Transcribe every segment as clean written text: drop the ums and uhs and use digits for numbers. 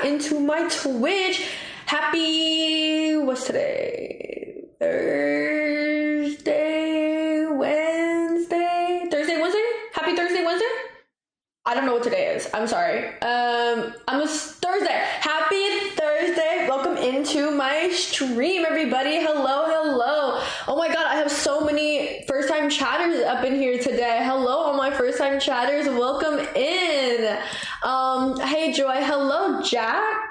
back into my Twitch. Happy, what's today? Thursday, Wednesday? Happy Thursday, Wednesday? I don't know what today is. I'm sorry. Thursday. Happy Thursday. Welcome into my stream, everybody. Hello, hello. Oh my god, I have so many first-time chatters up in here today. Hello, all my first-time chatters. Welcome in. Hey, Joy. Hello, Jack.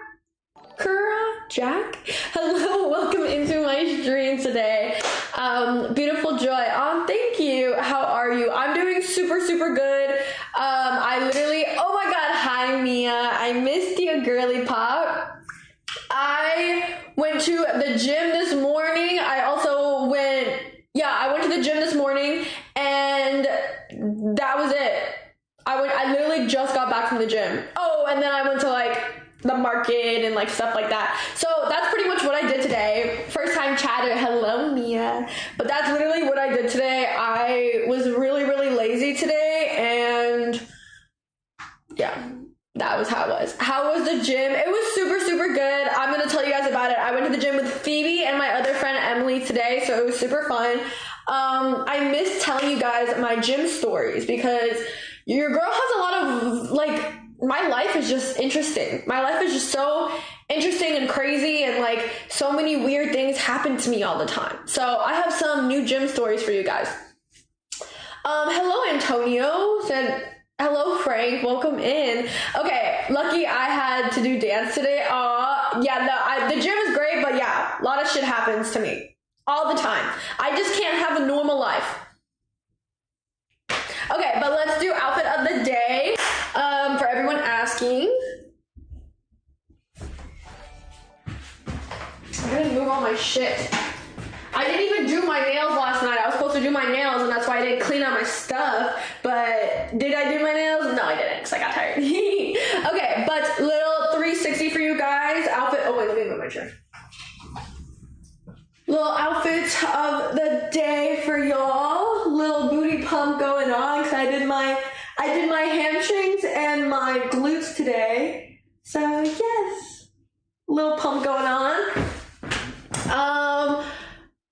Jack. Hello, welcome into my stream today. Beautiful Joy. Thank you. How are you? I'm doing super good. Oh my god, hi Mia. I missed you, girly pop. I went to the gym this morning. I went to the gym this morning and that was it. I literally just got back from the gym. Oh, and then I went to the market and stuff like that. So that's pretty much what I did today. First time chatter. Hello, Mia. But that's literally what I did today. I was really lazy today, and yeah, that was how it was. How was the gym? It was super good. I'm gonna tell you guys about it. I went to the gym with Phoebe and my other friend Emily today, so it was super fun. I missed telling you guys my gym stories because your girl has a lot of my life is just interesting. My life is just so interesting and crazy, and so many weird things happen to me all the time. So I have some new gym stories for you guys. Hello, Antonio said, hello, Frank. Welcome in. Okay, lucky I had to do dance today. The gym is great, but yeah, a lot of shit happens to me all the time. I just can't have a normal life. Okay, but let's do outfit of the day. For everyone asking, I'm gonna move all my shit. I didn't even do my nails last night. I was supposed to do my nails, and that's why I didn't clean out my stuff. But did I do my nails? No, I didn't, because I got tired. Okay, but little 360 for you guys. Outfit. Oh wait, let me move my chair. Little outfit of the day for y'all. Little booty pump going on because I did my hamstrings and my glutes today. So yes, little pump going on.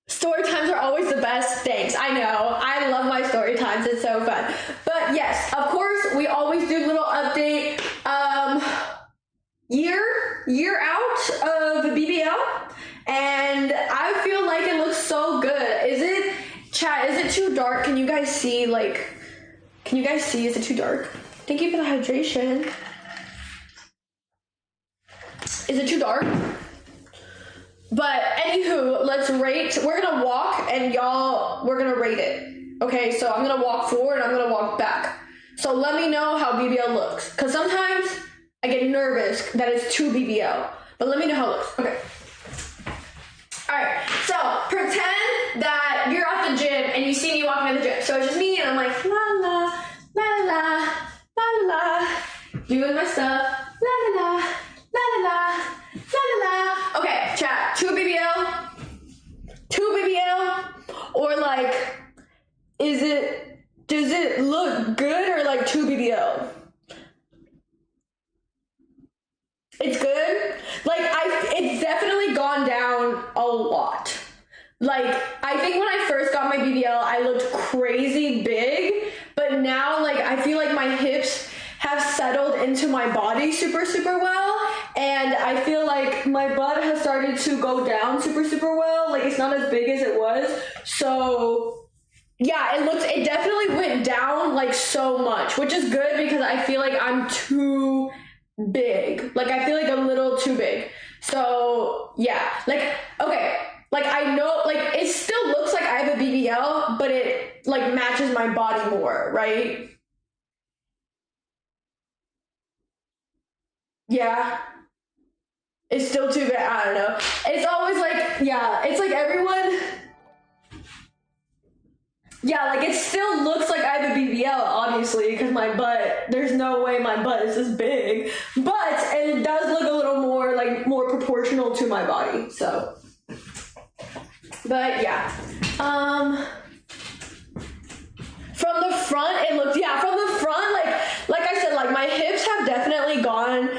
Story times are always the best. Thanks. I know. I love my story times. It's so fun. But yes, of course, we always do little update. Year out of BBL. And I feel like it looks so good. Is it too dark? Can you guys see, is it too dark? Thank you for the hydration. Is it too dark? But anywho, let's rate. We're gonna walk and we're gonna rate it. Okay, so I'm gonna walk forward and I'm gonna walk back. So let me know how BBL looks. Cause sometimes I get nervous that it's too BBL. But let me know how it looks. Okay. Alright, so pretend that you're at the gym and you see me walking at the gym. So it's just me and I'm like, la la, la la, la la, doing my stuff, la la la, la la la, la la la. Okay, chat, 2 BBL, or does it look good or 2 BBL? It's good. It's definitely gone down a lot. I think when I first got my BBL, I looked crazy big, but now I feel like my hips have settled into my body super well, and I feel like my butt has started to go down super well. It's not as big as it was. So yeah, it definitely went down so much, which is good because I feel like I'm too big. I feel like a little too big. So yeah, okay, I know it still looks like I have a BBL, but it matches my body more, right? Yeah, it's still too big. I don't know. It's always it's everyone. Yeah, it still looks like I have a BBL, obviously, because my butt, there's no way my butt is this big, but it does look a little more, more proportional to my body, so, but yeah, from the front, it looks, from the front, like I said, my hips have definitely gone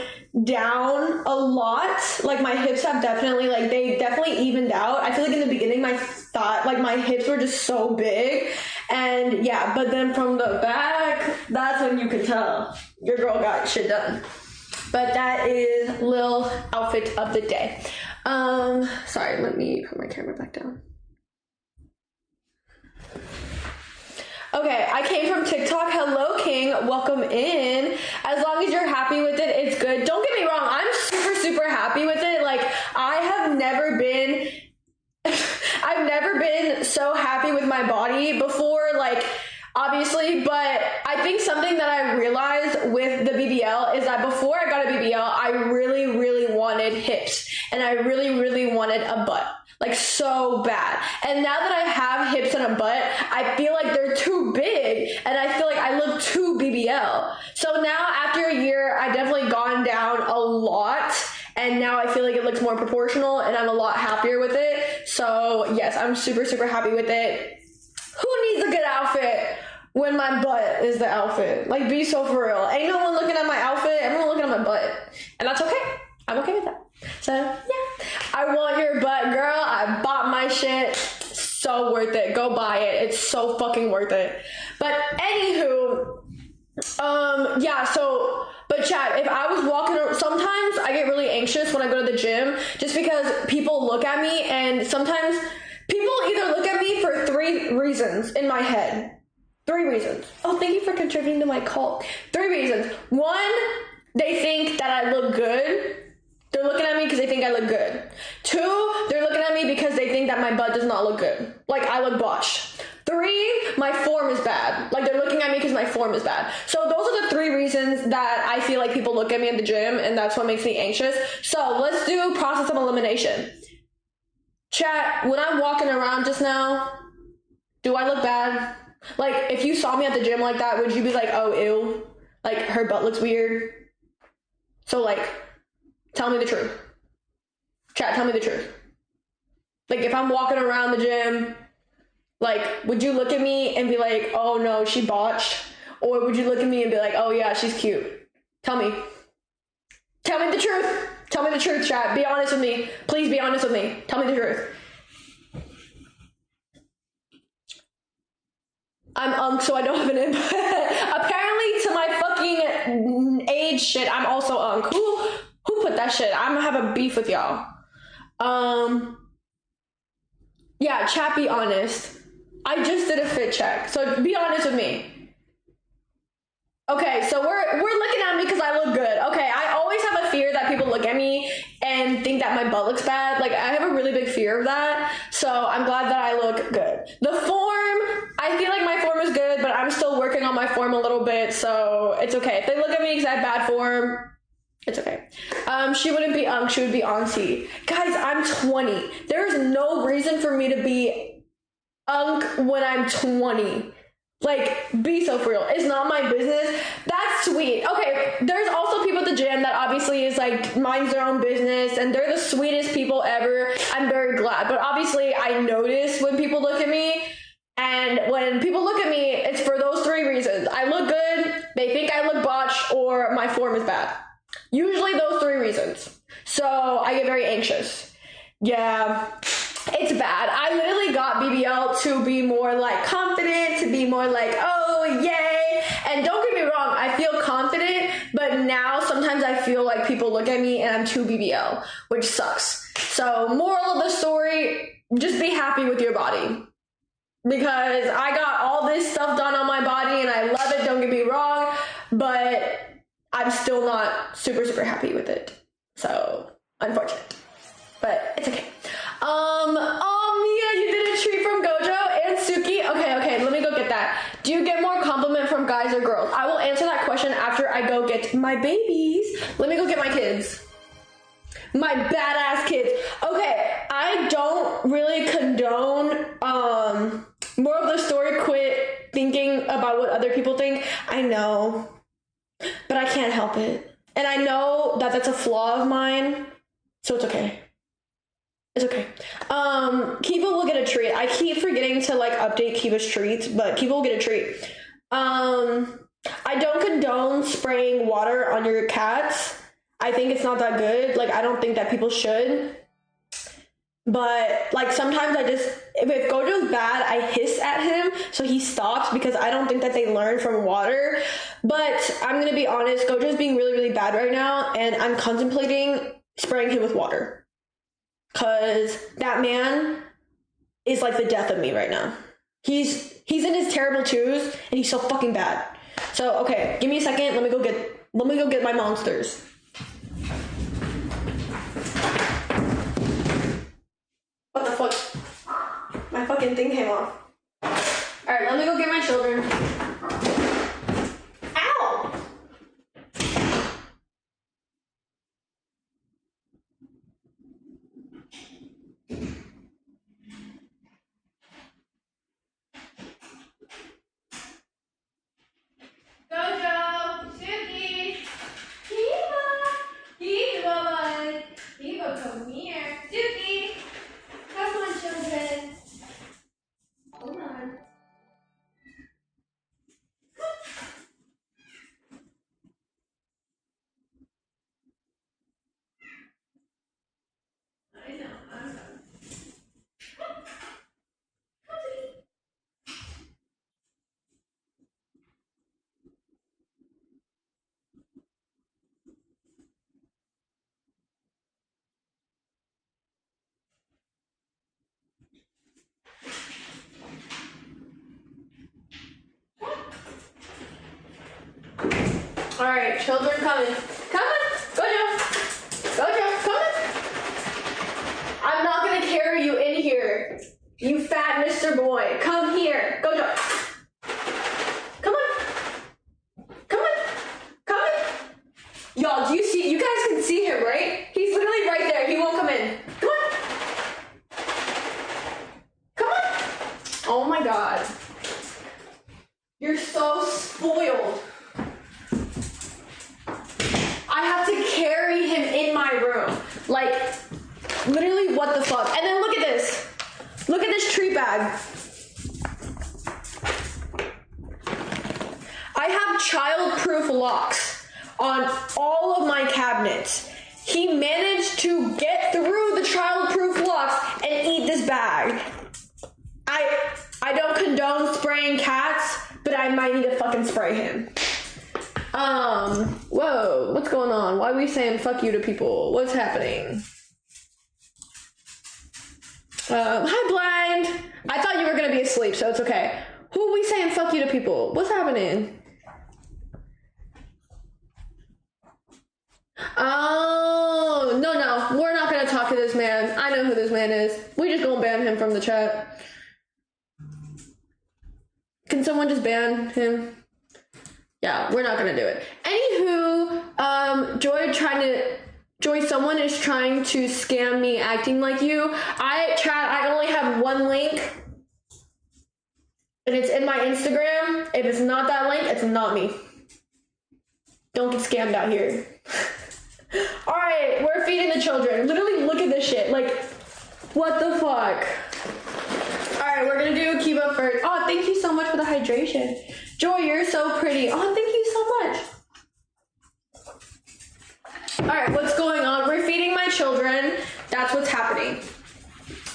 down a lot. Like my hips have definitely, like they definitely evened out. I feel like in the beginning my hips were just so big, and yeah, but then from the back, that's when you could tell your girl got shit done. But that is Lil outfit of the day. Sorry, let me put my camera back down. Okay, I came from TikTok. Hello, King. Welcome in. As long as you're happy with it, it's good. Don't get me wrong. I'm super, super happy with it. Like, I've never been so happy with my body before, like, obviously, but I think something that I realized with the BBL is that before I got a BBL, I really, really wanted hips, and I really, really wanted a butt. Like, so bad. And now that I have hips and a butt, I feel like they're too big, and I feel like I look too BBL. So now, after a year, I've definitely gone down a lot, and now I feel like it looks more proportional, and I'm a lot happier with it. So, yes, I'm super, super happy with it. Who needs a good outfit when my butt is the outfit? Like, be so for real. Ain't no one looking at my outfit, everyone looking at my butt. And that's okay. I'm okay with that. So, yeah. I want your butt, girl. I bought my shit. So worth it. Go buy it. It's so fucking worth it. But anywho, yeah, so, but chat, if I was walking around, sometimes I get really anxious when I go to the gym just because people look at me, and sometimes people either look at me for 3 reasons in my head. 3 reasons. Oh, thank you for contributing to my cult. 3 reasons. 1, they think that I look good. They're looking at me because they think I look good. 2, they're looking at me because they think that my butt does not look good. Like, I look botched. 3, my form is bad. Like, they're looking at me because my form is bad. So those are the 3 reasons that I feel like people look at me at the gym, and that's what makes me anxious. So let's do process of elimination. Chat, when I'm walking around just now, do I look bad? Like, if you saw me at the gym like that, would you be like, oh, ew? Like, her butt looks weird? So, like, tell me the truth. Chat, tell me the truth. Like, if I'm walking around the gym, like, would you look at me and be like, oh, no, she botched? Or would you look at me and be like, oh, yeah, she's cute? Tell me. Tell me the truth. Tell me the truth, chat. Be honest with me. Please be honest with me. Tell me the truth. I'm unk, so I don't have an input. Apparently, to my fucking age shit, I'm also unk. Who put that shit? I'm gonna have a beef with y'all. Yeah, chat, be honest. I just did a fit check, so be honest with me. Okay, so we're looking at me because I look good. Okay, I always have a fear that people look at me and think that my butt looks bad. Like, I have a really big fear of that. So I'm glad that I look good. The form, I feel like my form is good, but I'm still working on my form a little bit, so it's okay. If they look at me because I have bad form, it's okay. She wouldn't be unk, she would be auntie. Guys, I'm 20. There's no reason for me to be unk when I'm 20. Like, be so for real. It's not my business. That's sweet. Okay, there's also people at the gym that obviously is like, minds their own business, and they're the sweetest people ever. I'm very glad. But obviously, I notice when people look at me, and when people look at me, it's for those 3 reasons. I look good, they think I look botched, or my form is bad. Usually those 3 reasons. So I get very anxious. Yeah. It's bad. I literally got BBL to be more like confident, to be more like, oh, yay. And don't get me wrong, I feel confident, but now sometimes I feel like people look at me and I'm too BBL, which sucks. So moral of the story, just be happy with your body. Because I got all this stuff done on my body and I love it, don't get me wrong, but I'm still not super, super happy with it. So, unfortunate. But it's okay. Mia, you did a treat from Gojo and Suki. Okay, let me go get that. Do you get more compliment from guys or girls? I will answer that question after I go get my babies. Let me go get my kids. My badass kids. Okay, I don't really condone, more of the story, quit thinking about what other people think. I know, but I can't help it. And I know that that's a flaw of mine, so it's okay. It's okay. Kiva will get a treat. I keep forgetting to like update Kiva's treats, but Kiva will get a treat. I don't condone spraying water on your cats. I think it's not that good. Like, I don't think that people should. But, like, sometimes if Gojo's bad, I hiss at him so he stops, because I don't think that they learn from water. But I'm gonna be honest, Gojo's being really, really bad right now, and I'm contemplating spraying him with water. Because that man is like the death of me right now. He's in his terrible twos, and he's so fucking bad. So, okay, give me a second. Let me go get my monsters. What the fuck? My fucking thing came off. Alright, let me go get my children. Ow! Gojo! Suki! Kiva, bud! Kiva, come here. Suki! Come on, children. Hold on. I know. All right, children coming. Come on, Gojo. Gojo, come on. I'm not gonna carry you in here, you fat Mr. Boy. Come here, Gojo. Come on. Come on. Come on. Y'all, do you see? You guys can see him, right? He's literally right there. He won't come in. Come on. Come on. Oh my God. You're so spoiled. I have to carry him in my room. Like, literally, what the fuck? And then look at this. Look at this treat bag. I have child-proof locks on all of my cabinets. He managed to get through the child-proof locks and eat this bag. I don't condone spraying cats, but I might need to fucking spray him. Whoa, what's going on? Why are we saying fuck you to people? What's happening? Hi, Blind. I thought you were gonna be asleep, so it's okay. Who are we saying fuck you to people? What's happening? Oh, no, we're not gonna talk to this man. I know who this man is. We just gonna ban him from the chat. Can someone just ban him? Yeah, we're not gonna do it. Anywho, Joy, someone is trying to scam me acting like you. I only have one link, and it's in my Instagram. If it's not that link, it's not me. Don't get scammed out here. Alright, we're feeding the children. Literally, look at this shit. Like, what the fuck? Alright, we're gonna do Kiba first. Oh, thank you so much for the hydration. Joy, you're so pretty. Oh, thank you so much. Alright, what's going on? We're feeding my children. That's what's happening.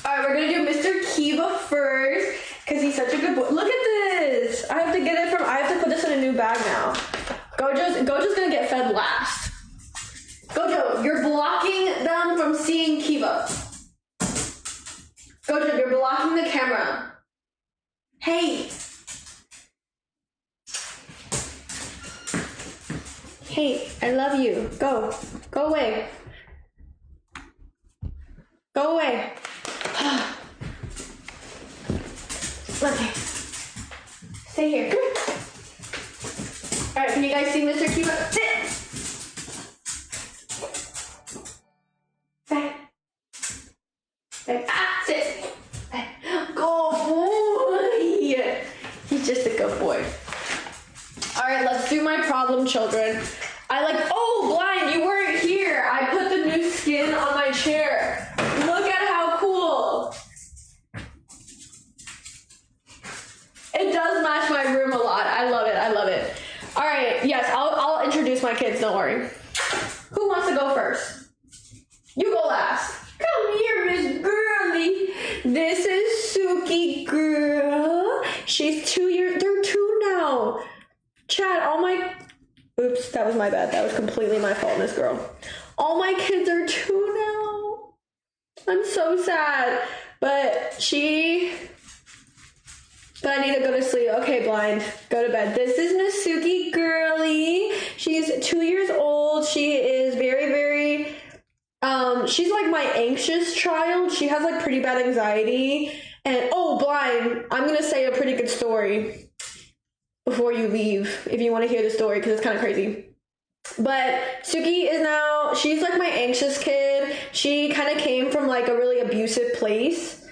Alright, we're gonna do Mr. Kiba first, because he's such a good boy. Look at this. I have to put this in a new bag now. Gojo's gonna get fed last. Gojo, you're blocking them from seeing Kiba. Gojo, you're blocking the camera. Hey. Hey, I love you. Go away. Go away. Okay. Stay here. Come here. Alright, can you guys see Mr. Kiba? Sit! Back. Sit. Go boy. He's just a good boy. Alright, let's do my problem children. Oh, Blind, you weren't here. I put the new skin on my chair. Look at how cool. It does match my room a lot. I love it. Alright, yes, I'll introduce my kids, don't worry. Who wants to go first? You go last. Come here, Miss Girly. This is Suki girl. She's 2 years, they're 2 now. Chad, oops, that was my bad. That was completely my fault, Miss Girl. All my kids are 2 now. I'm so sad. But I need to go to sleep. Okay, Blind, go to bed. This is Miss Suki Girly. She's 2 years old. She is very, very, she's like my anxious child. She has like pretty bad anxiety. And, oh, Blind, I'm going to say a pretty good story before you leave, if you want to hear the story, because it's kind of crazy. But Suki is now, she's like my anxious kid. She kind of came from like a really abusive place.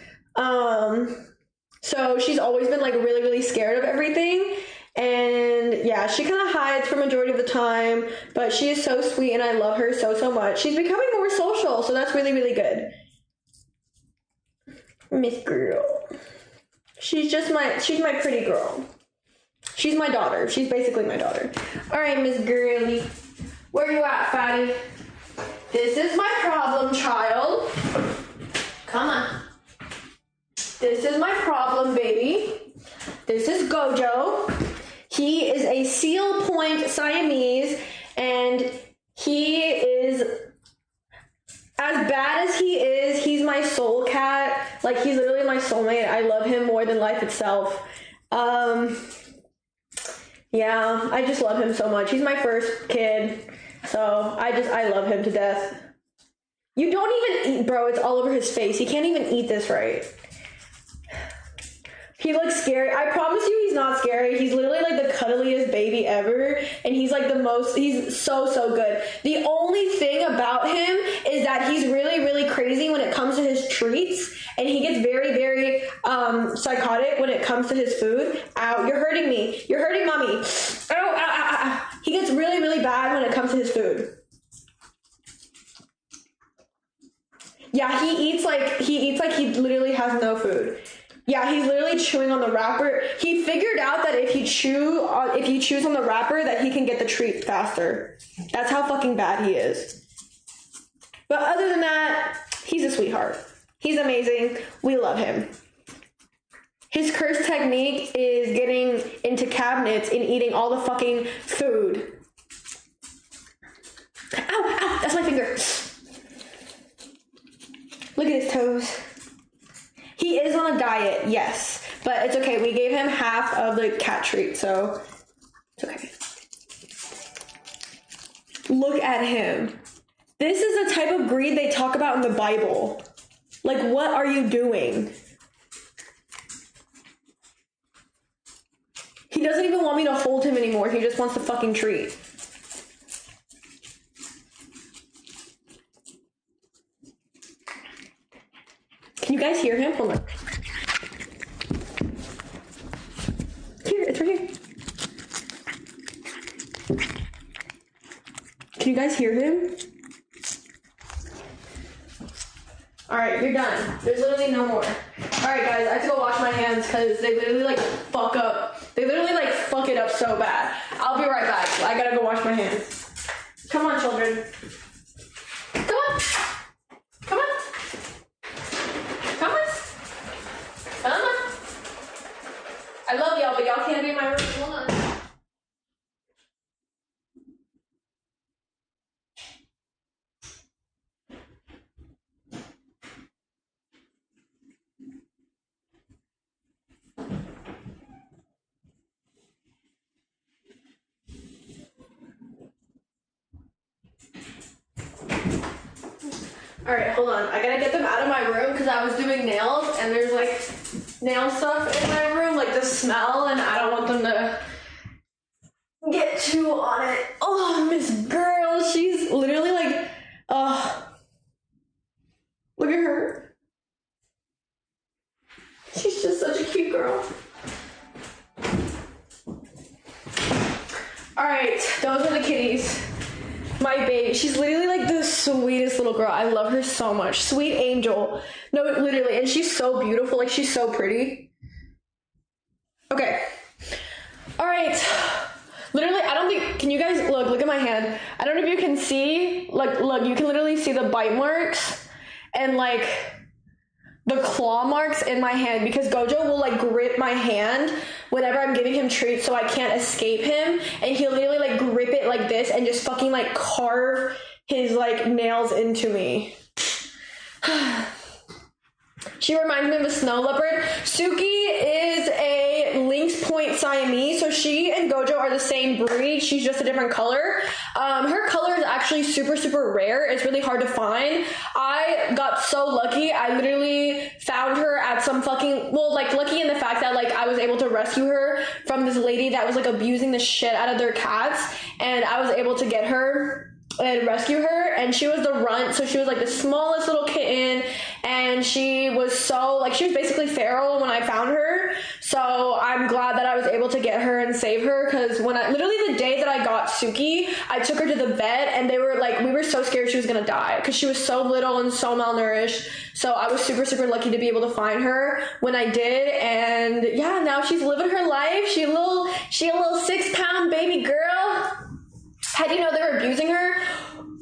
So she's always been like really, really scared of everything. And yeah, she kind of hides for majority of the time, but she is so sweet and I love her so, so much. She's becoming more social, so that's really, really good. Miss Girl. She's my pretty girl. She's my daughter. She's basically my daughter. All right, Miss Girly. Where you at, fatty? This is my problem child. Come on. This is my problem baby. This is Gojo. He is a Seal Point Siamese, and he is, as bad as he is, he's my soul cat. Like, he's literally my soulmate. I love him more than life itself. Yeah, I just love him so much. He's my first kid, so I love him to death. You don't even eat, bro. It's all over his face. He can't even eat this right. He looks scary. I promise you he's not scary. He's literally like the cuddliest baby ever. And he's like he's so, so good. The only thing about him is that he's really, really crazy when it comes to his treats. And he gets very, very psychotic when it comes to his food. Ow, you're hurting me. You're hurting mommy. Ow, ow, ow, ow. He gets really, really bad when it comes to his food. Yeah, he eats like he literally has no food. Yeah, he's literally chewing on the wrapper. He figured out that if you chews on the wrapper, that he can get the treat faster. That's how fucking bad he is. But other than that, he's a sweetheart. He's amazing. We love him. His curse technique is getting into cabinets and eating all the fucking food. Ow, ow, that's my finger. Look at his toes. He is on a diet, yes, but it's okay. We gave him half of the cat treat, so it's okay. Look at him. This is the type of greed they talk about in the Bible. Like, what are you doing? He doesn't even want me to hold him anymore. He just wants the fucking treat. Can you guys hear him? Hold on. Here, it's right here. Can you guys hear him? Alright, you're done. There's literally no more. Alright guys, I have to go wash my hands because they literally like fuck up. They literally like fuck it up so bad. I'll be right back. I gotta go wash my hands. Come on, children. Come on. Come on. Come on. Come on. I love y'all, but y'all can't be in my room. Hold on. Alright, hold on. I gotta get them out of my room because I was doing nails and there's like nail stuff in my room, like the smell, and I don't want them to get too on it. Oh, Miss Girl, she's literally like, look at her. She's just such a cute girl. Alright, those are the kitties. My baby, she's literally like the sweetest little girl. I love her so much. Sweet angel. No, literally, and she's so beautiful. Like, she's so pretty. Okay. All right. Literally, I don't think, can you guys look at my hand? I don't know if you can see, look, you can literally see the bite marks and like the claw marks in my hand, because Gojo will like grip my hand whenever I'm giving him treats so I can't escape him, and he'll literally like grip it like this and just fucking like carve his like nails into me. She reminds me of a snow leopard. Suki is a Lynx Point Siamese, so she and Gojo are the same breed. She's just a different color. Her color is actually super, super rare. It's really hard to find. I got so lucky. I literally found her at some fucking, well, like lucky in the fact that like I was able to rescue her from this lady that was like abusing the shit out of their cats, and I was able to get her and rescue her. And she was the runt, so she was like the smallest little kitten, and she was so like, she was basically feral when I found her. So I'm glad that I was able to get her and save her, because when I literally the day that I got Suki, I took her to the vet, and they were like, we were so scared she was gonna die because she was so little and so malnourished. So I was super, super lucky to be able to find her when I did. And yeah, now she's living her life. She a little 6-pound baby girl. How do you know they were abusing her?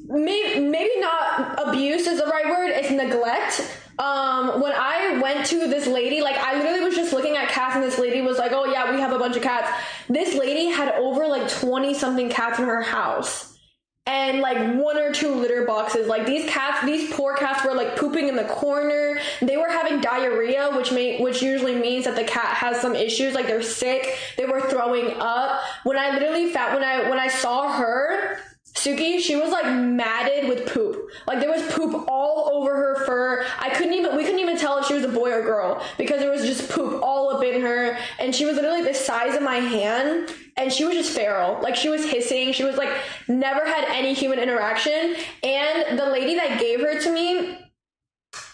Maybe not abuse is the right word. It's neglect. When I went to this lady, like I literally was just looking at cats, and this lady was like, oh yeah, we have a bunch of cats. This lady had over like 20 something cats in her house, and like 1 or 2 litter boxes. Like these poor cats were like pooping in the corner. They were having diarrhea, which usually means that the cat has some issues, like they're sick. They were throwing up. When I literally when I saw her, Suki, she was like matted with poop. Like there was poop all over her fur. We couldn't even tell if she was a boy or girl, because there was just poop all up in her, and she was literally the size of my hand, and she was just feral. Like she was hissing. She was like never had any human interaction. And the lady that gave her to me,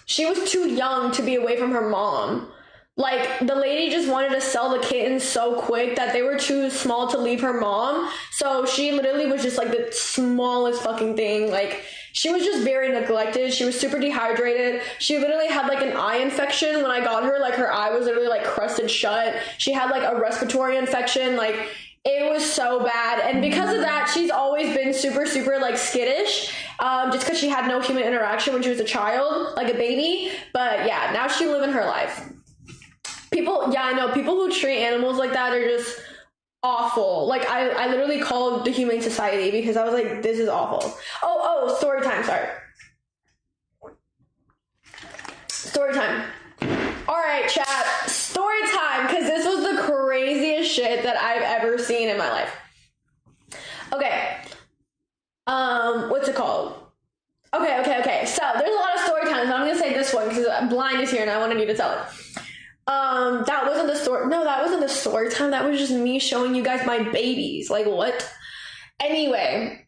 she was too young to be away from her mom. Like the lady just wanted to sell the kittens so quick that they were too small to leave her mom. So she literally was just like the smallest fucking thing. Like she was just very neglected. She was super dehydrated. She literally had like an eye infection when I got her. Like her eye was literally like crusted shut. She had like a respiratory infection. Like it was so bad. And because of that, she's always been super, super like skittish. Just because she had no human interaction when she was a child, like a baby. But yeah, now she's living her life. I know people who treat animals like that are just awful. Like I literally called the Humane Society because I was like, this is awful. Oh, story time. Sorry. Story time. All right, chat. Story time, because this was the craziest shit that I've ever seen in my life. Okay. What's it called? Okay. So there's a lot of story times. I'm gonna say this one because Blind is here and I wanted you to tell it. That wasn't the story. No, that wasn't the story time. That was just me showing you guys my babies. Like, what? Anyway.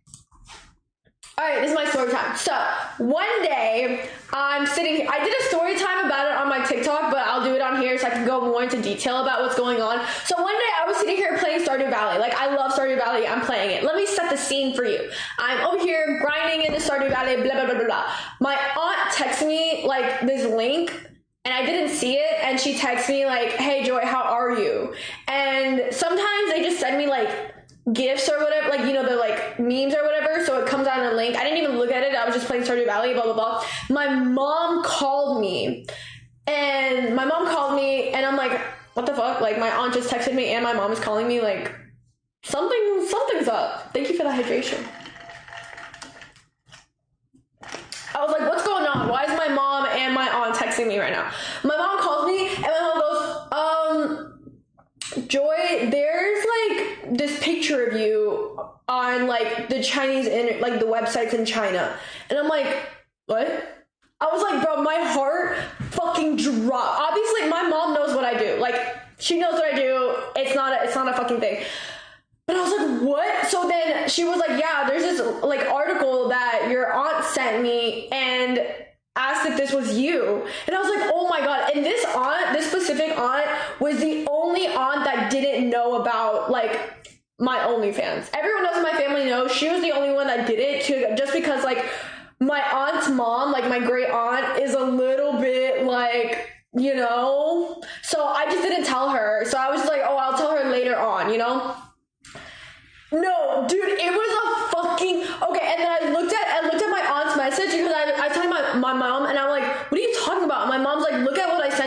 Alright, this is my story time. So, one day, I'm sitting here. I did a story time about it on my TikTok, but I'll do it on here so I can go more into detail about what's going on. So, one day, I was sitting here playing Stardew Valley. Like, I love Stardew Valley. I'm playing it. Let me set the scene for you. I'm over here grinding into Stardew Valley, blah, blah, blah, blah, blah. My aunt texted me, like, this link, and I didn't see it, and she texted me, like, hey, Joy, how are you? And sometimes they just send me, like, gifts or whatever, like, you know, the like memes or whatever, so it comes out in a link. I didn't even look at it. I was just playing Stardew Valley, blah blah blah. My mom called me, and I'm like, what the fuck? Like, my aunt just texted me and my mom is calling me. Like, something's up. Thank you for the hydration. I was like, what's going on? Why is my mom and my aunt texting me right now? My mom calls me and my mom goes, Joy, there's like this picture of you on like the Chinese like the websites in China. And I'm like, what? I was like, bro, my heart fucking dropped. Obviously my mom knows what I do. Like, she knows what I do. It's not a fucking thing. But I was like, what? So then she was like, yeah, there's this like article that your aunt sent me and asked if this was you. And I was like, oh my god. And this specific aunt was the only aunt that didn't know about like my OnlyFans. Everyone else in my family knows. She was the only one that did it too, just because like my aunt's mom, like my great aunt, is a little bit like, you know, so I just didn't tell her. So I was like, oh, I'll tell her later on, you know. No, dude,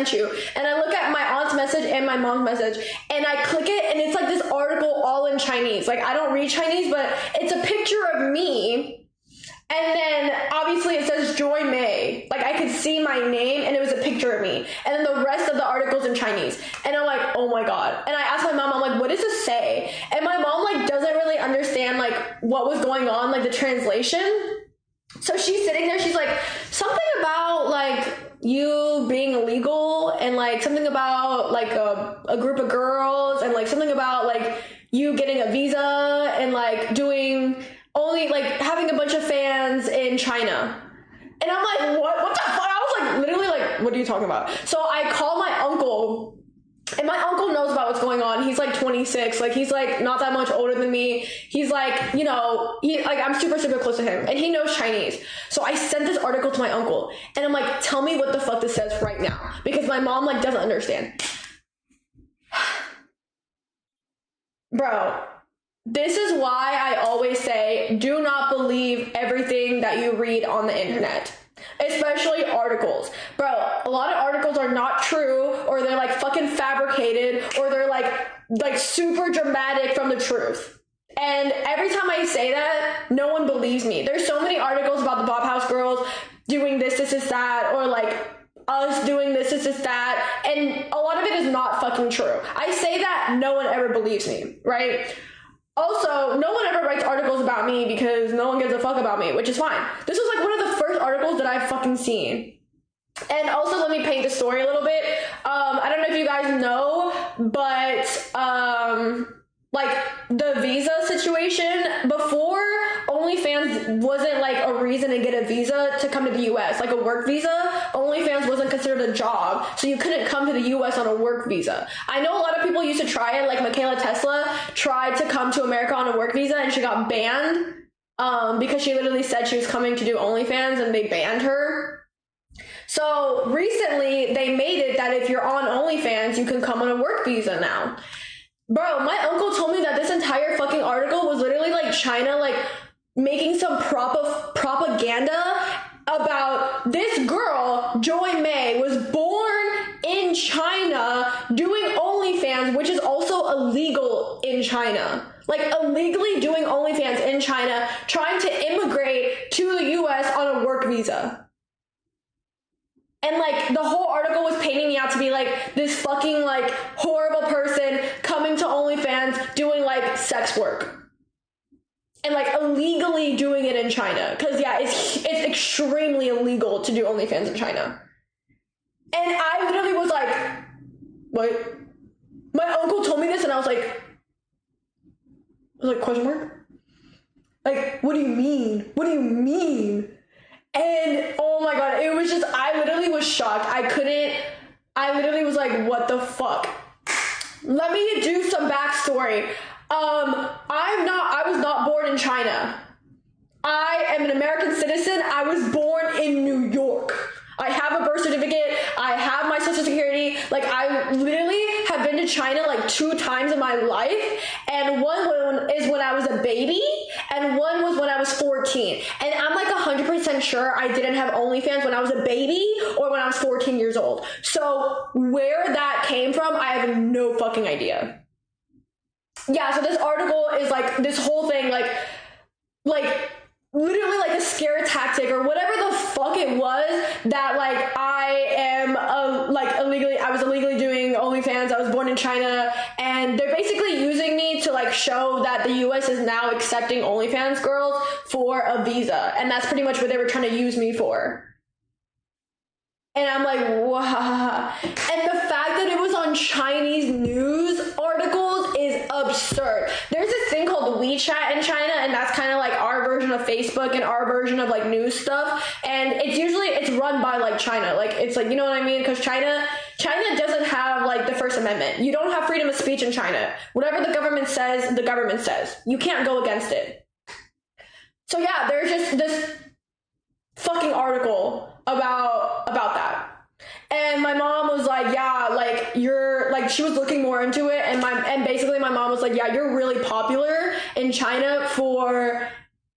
sent you. And I look at my aunt's message and my mom's message, and I click it, and it's like this article all in Chinese. Like, I don't read Chinese, but it's a picture of me. And then obviously it says Joyymei. Like, I could see my name and it was a picture of me. And then the rest of the article's in Chinese. And I'm like, oh my God. And I asked my mom, I'm like, what does this say? And my mom like doesn't really understand like what was going on, like the translation. So she's sitting there, she's like, something about like you being illegal, and like something about like a group of girls, and like something about like you getting a visa and like doing only like having a bunch of fans in China. And I'm like, what the fuck? I was like, literally like, what are you talking about? So I call my uncle, and my uncle knows about what's going on. He's like 26. Like, he's like not that much older than me. He's like, you know, I'm super, super close to him, and he knows Chinese. So I sent this article to my uncle, and I'm like, tell me what the fuck this says right now, because my mom like doesn't understand. Bro, this is why I always say, do not believe everything that you read on the internet, especially articles. Bro, a lot of articles are not true, or they're like fucking fabricated, or they're like super dramatic from the truth. And every time I say that, no one believes me. There's so many articles about the Bob House girls doing this, that, or like us doing this, that, and a lot of it is not fucking true. I say that, no one ever believes me, right? Also, no one ever writes articles about me because no one gives a fuck about me, which is fine. This was like one of the first articles that I've fucking seen. And also, let me paint the story a little bit. I don't know if you guys know, but like the visa situation before, OnlyFans wasn't like a reason to get a visa to come to the US, like a work visa. OnlyFans wasn't considered a job, so you couldn't come to the US on a work visa. I know a lot of people used to try it, like Michaela Tesla tried to come to America on a work visa, and she got banned because she literally said she was coming to do OnlyFans, and they banned her. So recently they made it that if you're on OnlyFans, you can come on a work visa now. Bro, my uncle told me that this entire fucking article was literally like China like making some propaganda about this girl, Joyymei, was born in China doing OnlyFans, which is also illegal in China. Like, illegally doing OnlyFans in China, trying to immigrate to the US on a work visa. And like the whole article was painting me out to be like this fucking like horrible person coming to OnlyFans doing like sex work. And like illegally doing it in China. Cause yeah, it's extremely illegal to do OnlyFans in China. And I literally was like, what? My uncle told me this, and I was like, question mark? Like, what do you mean? What do you mean? And oh my God, it was just, I literally was shocked. I literally was like, what the fuck? Let me do some backstory. I was not born in China. I am an American citizen. I was born in New York. I have a birth certificate. I have my social security. Like, I literally have been to China like 2 times in my life. And one is when I was a baby, and one was when I was 14. And I'm like 100% sure I didn't have OnlyFans when I was a baby or when I was 14 years old. So where that came from, I have no fucking idea. Yeah, so this article is like this whole thing, like literally like a scare tactic or whatever the fuck it was, that like I was illegally doing OnlyFans. I was born in China, and they're basically using me to like show that the US is now accepting OnlyFans girls for a visa, and that's pretty much what they were trying to use me for. And I'm like, wow. And the fact that it was on Chinese news articles is absurd. There's this thing called WeChat in China, and that's kind of like our version of Facebook and our version of like news stuff. And it's run by like China. Like, it's like, you know what I mean? Because China doesn't have like the First Amendment. You don't have freedom of speech in China. Whatever the government says, the government says. You can't go against it. So yeah, there's just this fucking article about that. And my mom was like, yeah, like you're like, she was looking more into it, and basically my mom was like, yeah, you're really popular in China for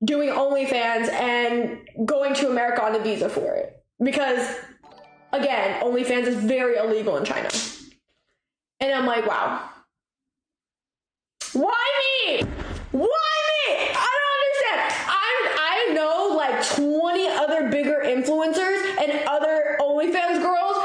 doing OnlyFans and going to America on a visa for it, because again, OnlyFans is very illegal in China. And I'm like, wow. Why me? Why me? I don't understand. I know like 20 other bigger influencers and other OnlyFans girls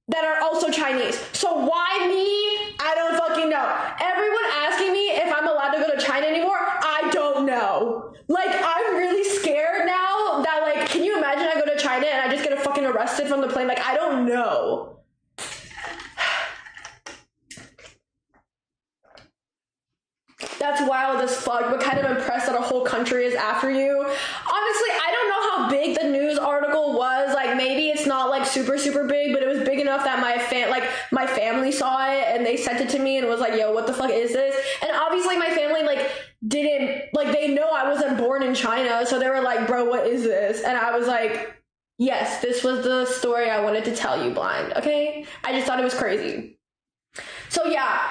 that are also Chinese. So why me? I don't fucking know. Everyone asking me if I'm allowed to go to China anymore, I don't know. Like, I'm really scared now that, like, can you imagine I go to China and I just get fucking arrested from the plane? Like, I don't know. That's wild as fuck, but kind of impressed that a whole country is after you. Honestly, I don't know how big the news article was. Like, maybe it's not like super big, but it was big enough that my family saw it and they sent it to me and was like, yo, what the fuck is this? And obviously my family like didn't, like, they know I wasn't born in China, so they were like, bro, what is this? And I was like, yes, this was the story I wanted to tell you, blind. Okay, I just thought it was crazy. So yeah,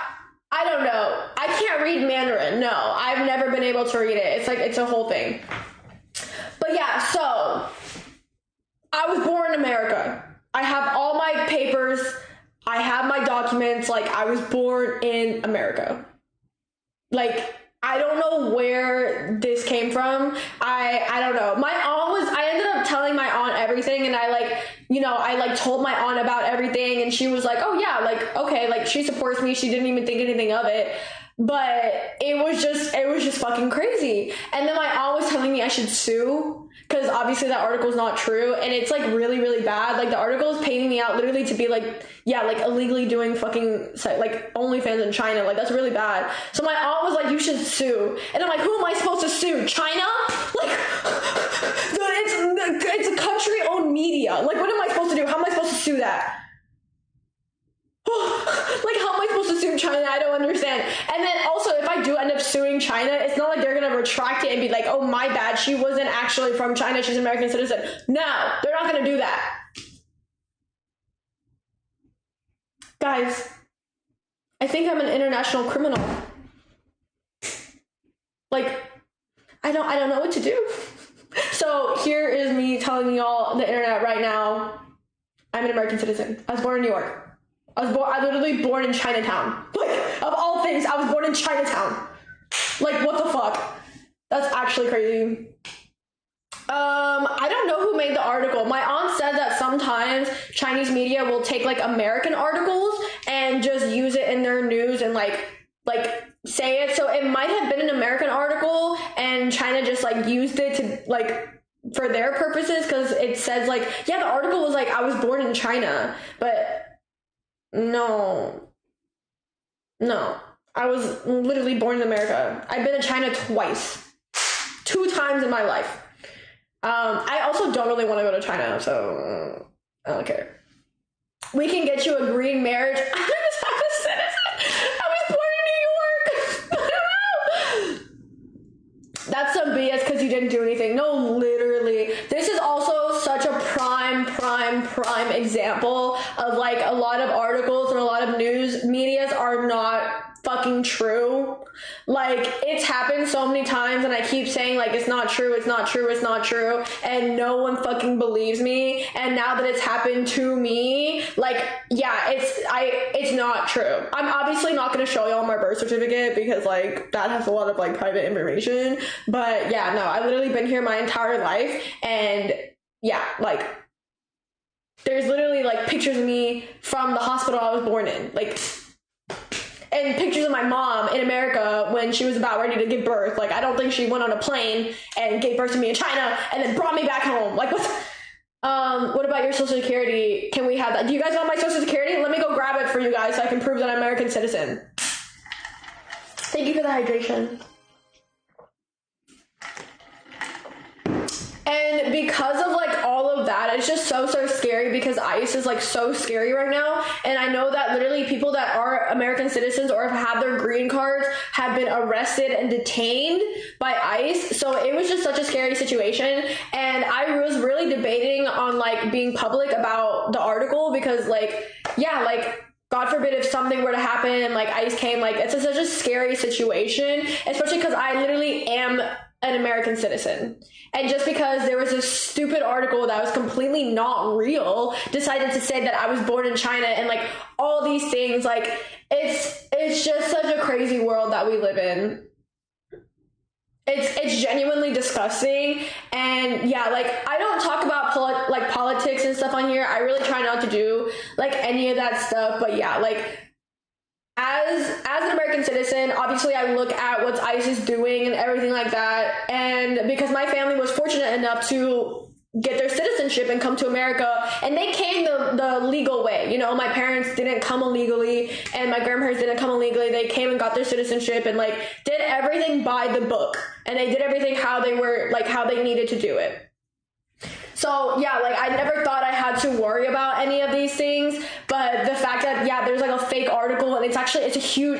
I don't know. I can't read Mandarin. No, I've never been able to read it. It's like, it's a whole thing. But yeah, so I was born in America. I have all my papers. I have my documents. Like, I was born in America. Like, I don't know where this came from. I don't know. I ended up telling my aunt everything, and I told my aunt about everything, and she was like, oh yeah, like, okay, like, she supports me. She didn't even think anything of it. But it was just fucking crazy. And then my aunt was telling me I should sue, because obviously that article is not true, and it's like really bad. Like, the article is paying me out literally to be like, yeah, like illegally doing fucking like OnlyFans in China. Like, that's really bad. So my aunt was like, you should sue. And I'm like, who am I supposed to sue? China? Like, it's a country-owned media. Like, what am I supposed to do? How am I supposed to sue that? Like, how am I supposed to sue China? I don't understand. And then also, if I do end up suing China, it's not like they're gonna retract it and be like, oh, my bad, she wasn't actually from China, she's an American citizen. No, they're not gonna do that. Guys, I think I'm an international criminal. Like, I don't know what to do. So here is me telling y'all the internet right now, I'm an American citizen. I was born in New York. I literally born in Chinatown. Like, of all things, I was born in Chinatown. Like, what the fuck? That's actually crazy. I don't know who made the article. My aunt said that sometimes Chinese media will take like American articles and just use it in their news and like say it. So it might have been an American article and China just like used it to like for their purposes, because it says like, yeah, the article was like, I was born in China, but no, I was literally born in America. I've been to China twice, 2 times in my life. I also don't really want to go to China, so I don't care. We can get you a green marriage. I just have a citizen. I was born in New York. I don't know. That's some BS because you didn't do anything. No, literally. This is also such a prime example of like a lot of articles and a lot of news medias are not fucking true. Like, it's happened so many times and I keep saying like, it's not true, and no one fucking believes me. And now that it's happened to me, like, yeah, it's not true. I'm obviously not going to show y'all my birth certificate because like that has a lot of like private information, but yeah, no, I've literally been here my entire life, and yeah, like there's literally like pictures of me from the hospital I was born in, like, and pictures of my mom in America when she was about ready to give birth. Like, I don't think she went on a plane and gave birth to me in China and then brought me back home. Like, what about your social security? Can we have that? Do you guys want my social security? Let me go grab it for you guys so I can prove that I'm an American citizen. Thank you for the hydration. And because of like all of that, it's just so scary because ICE is like so scary right now. And I know that literally people that are American citizens or have had their green cards have been arrested and detained by ICE. So it was just such a scary situation. And I was really debating on like being public about the article because like, yeah, like, God forbid if something were to happen and like ICE came, like it's such a scary situation, especially because I literally am an American citizen. And just because there was a stupid article that was completely not real, decided to say that I was born in China and like all these things, like it's just such a crazy world that we live in. It's genuinely disgusting. And yeah, like I don't talk about politics and stuff on here. I really try not to do like any of that stuff. But yeah, like as an American citizen, obviously I look at what ICE is doing and everything like that. And because my family was fortunate enough to get their citizenship and come to America, and they came the legal way. You know, my parents didn't come illegally and my grandparents didn't come illegally. They came and got their citizenship and like did everything by the book, and they did everything how they needed to do it. So yeah, like I never thought I had to worry about any of these things, but the fact that yeah, there's like a fake article and it's not huge,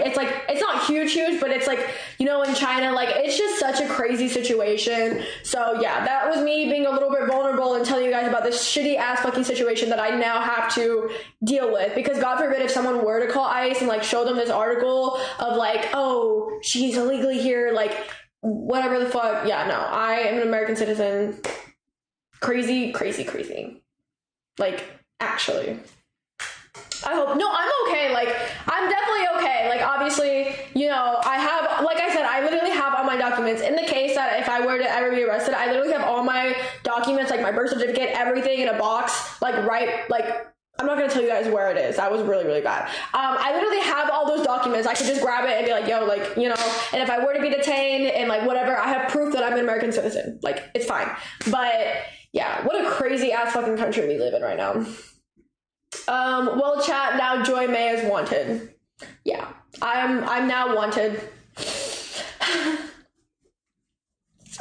but it's like, you know, in China, like it's just such a crazy situation. So yeah, that was me being a little bit vulnerable and telling you guys about this shitty ass fucking situation that I now have to deal with, because God forbid if someone were to call ICE and like show them this article of like, oh, she's illegally here, like whatever the fuck. Yeah, no, I am an American citizen. Crazy. Like, actually. I hope. No, I'm okay. Like, I'm definitely okay. Like, obviously, you know, I have, like I said, I literally have all my documents. In the case that if I were to ever be arrested, I literally have all my documents, like my birth certificate, everything in a box, like, right, like, I'm not going to tell you guys where it is. That was really, really bad. I literally have all those documents. I could just grab it and be like, yo, like, you know, and if I were to be detained and like whatever, I have proof that I'm an American citizen. Like, it's fine. But yeah, what a crazy ass fucking country we live in right now. Well, chat, now Joyymei is wanted. Yeah, I'm now wanted.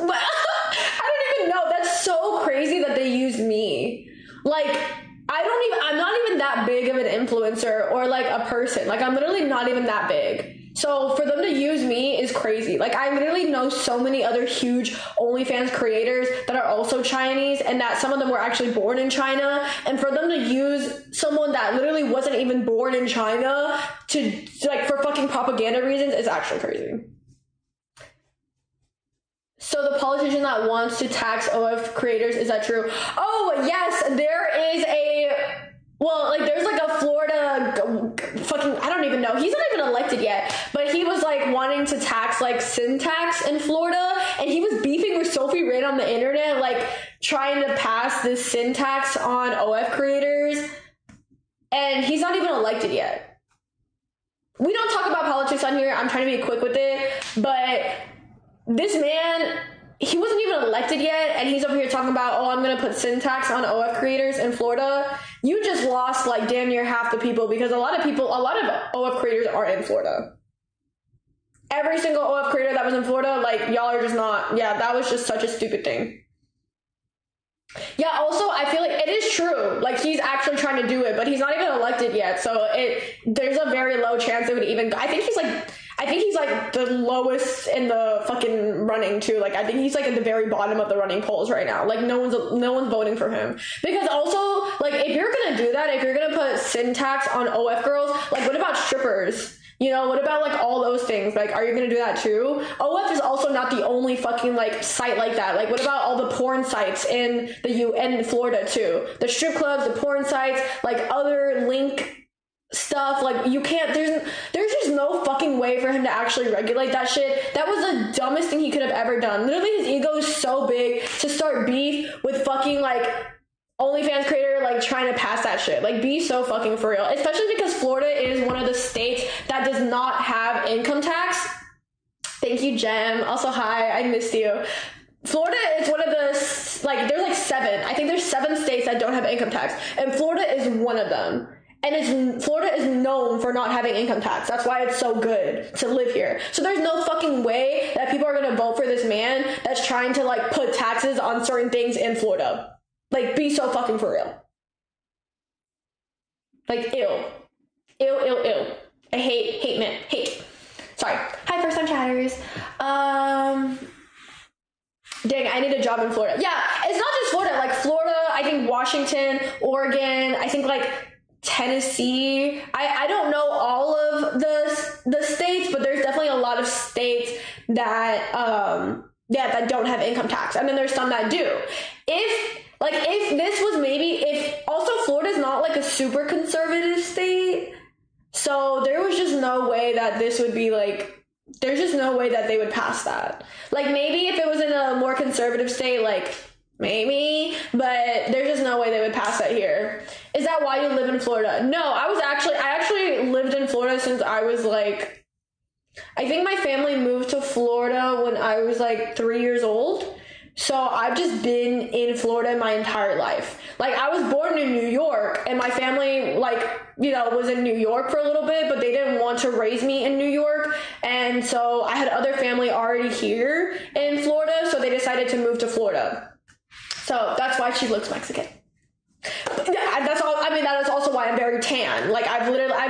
Well, I don't even know. That's so crazy that they use me. Like, I'm not even that big of an influencer or like a person. Like, I'm literally not even that big. So for them to use me is crazy. Like, I literally know so many other huge OnlyFans creators that are also Chinese, and that some of them were actually born in China. And for them to use someone that literally wasn't even born in China to like for fucking propaganda reasons is actually crazy. So the politician that wants to tax OF creators, is that true? Oh, yes, there is there's like a Florida fucking, I don't even know. He's not even elected yet, but he was like wanting to tax like sin tax in Florida, and he was beefing with Sophie Reid on the internet, like trying to pass this sin tax on OF creators, and he's not even elected yet. We don't talk about politics on here. I'm trying to be quick with it, but this man, he wasn't even elected yet, and he's over here talking about, oh, I'm gonna put sin tax on OF creators in Florida. You just lost like damn near half the people, because a lot of OF creators are in Florida. Every single OF creator that was in Florida, like, y'all are just not, yeah, that was just such a stupid thing. Yeah, also, I feel like it is true. Like, he's actually trying to do it, but he's not even elected yet, so there's a very low chance it would even, I think he's like the lowest in the fucking running too. Like, I think he's like at the very bottom of the running polls right now. Like, no one's voting for him. Because also, like, if you're gonna do that, if you're gonna put sin tax on OF girls, like, what about strippers? You know, what about like all those things? Like, are you gonna do that too? OF is also not the only fucking like site like that. Like, what about all the porn sites in in Florida too? The strip clubs, the porn sites, like other link stuff. Like, you can't, there's just no fucking way for him to actually regulate that shit. That was the dumbest thing he could have ever done. Literally, his ego is so big to start beef with fucking like OnlyFans creator, like trying to pass that shit. Like, be so fucking for real. Especially because Florida is one of the states that does not have income tax. Thank you, Jem. Also, hi, I missed you. Florida is one of the, like, there's like 7. I think there's 7 states that don't have income tax, and Florida is one of them. And Florida is known for not having income tax. That's why it's so good to live here. So there's no fucking way that people are going to vote for this man that's trying to like put taxes on certain things in Florida. Like, be so fucking for real. Like, ew. I hate men. Hate. Sorry. Hi, first time chatters. Dang, I need a job in Florida. Yeah, it's not just Florida. Like, Florida, I think Washington, Oregon, I think like Tennessee. I don't know all of the states, but there's definitely a lot of states that yeah, that don't have income tax. And then there's some that do. If this was also Florida's not like a super conservative state. So there was just no way that this would be like, there's just no way that they would pass that. Like maybe if it was in a more conservative state, like maybe, but there's just no way they would pass that here. Is that why you live in Florida? No, I actually lived in Florida since I was like, I think my family moved to Florida when I was like 3 years old. So I've just been in Florida my entire life. Like I was born in New York and my family was in New York for a little bit, but they didn't want to raise me in New York. And so I had other family already here in Florida. So they decided to move to Florida. So that's why she looks Mexican. That's all. I mean, that is also why I'm very tan. Like I've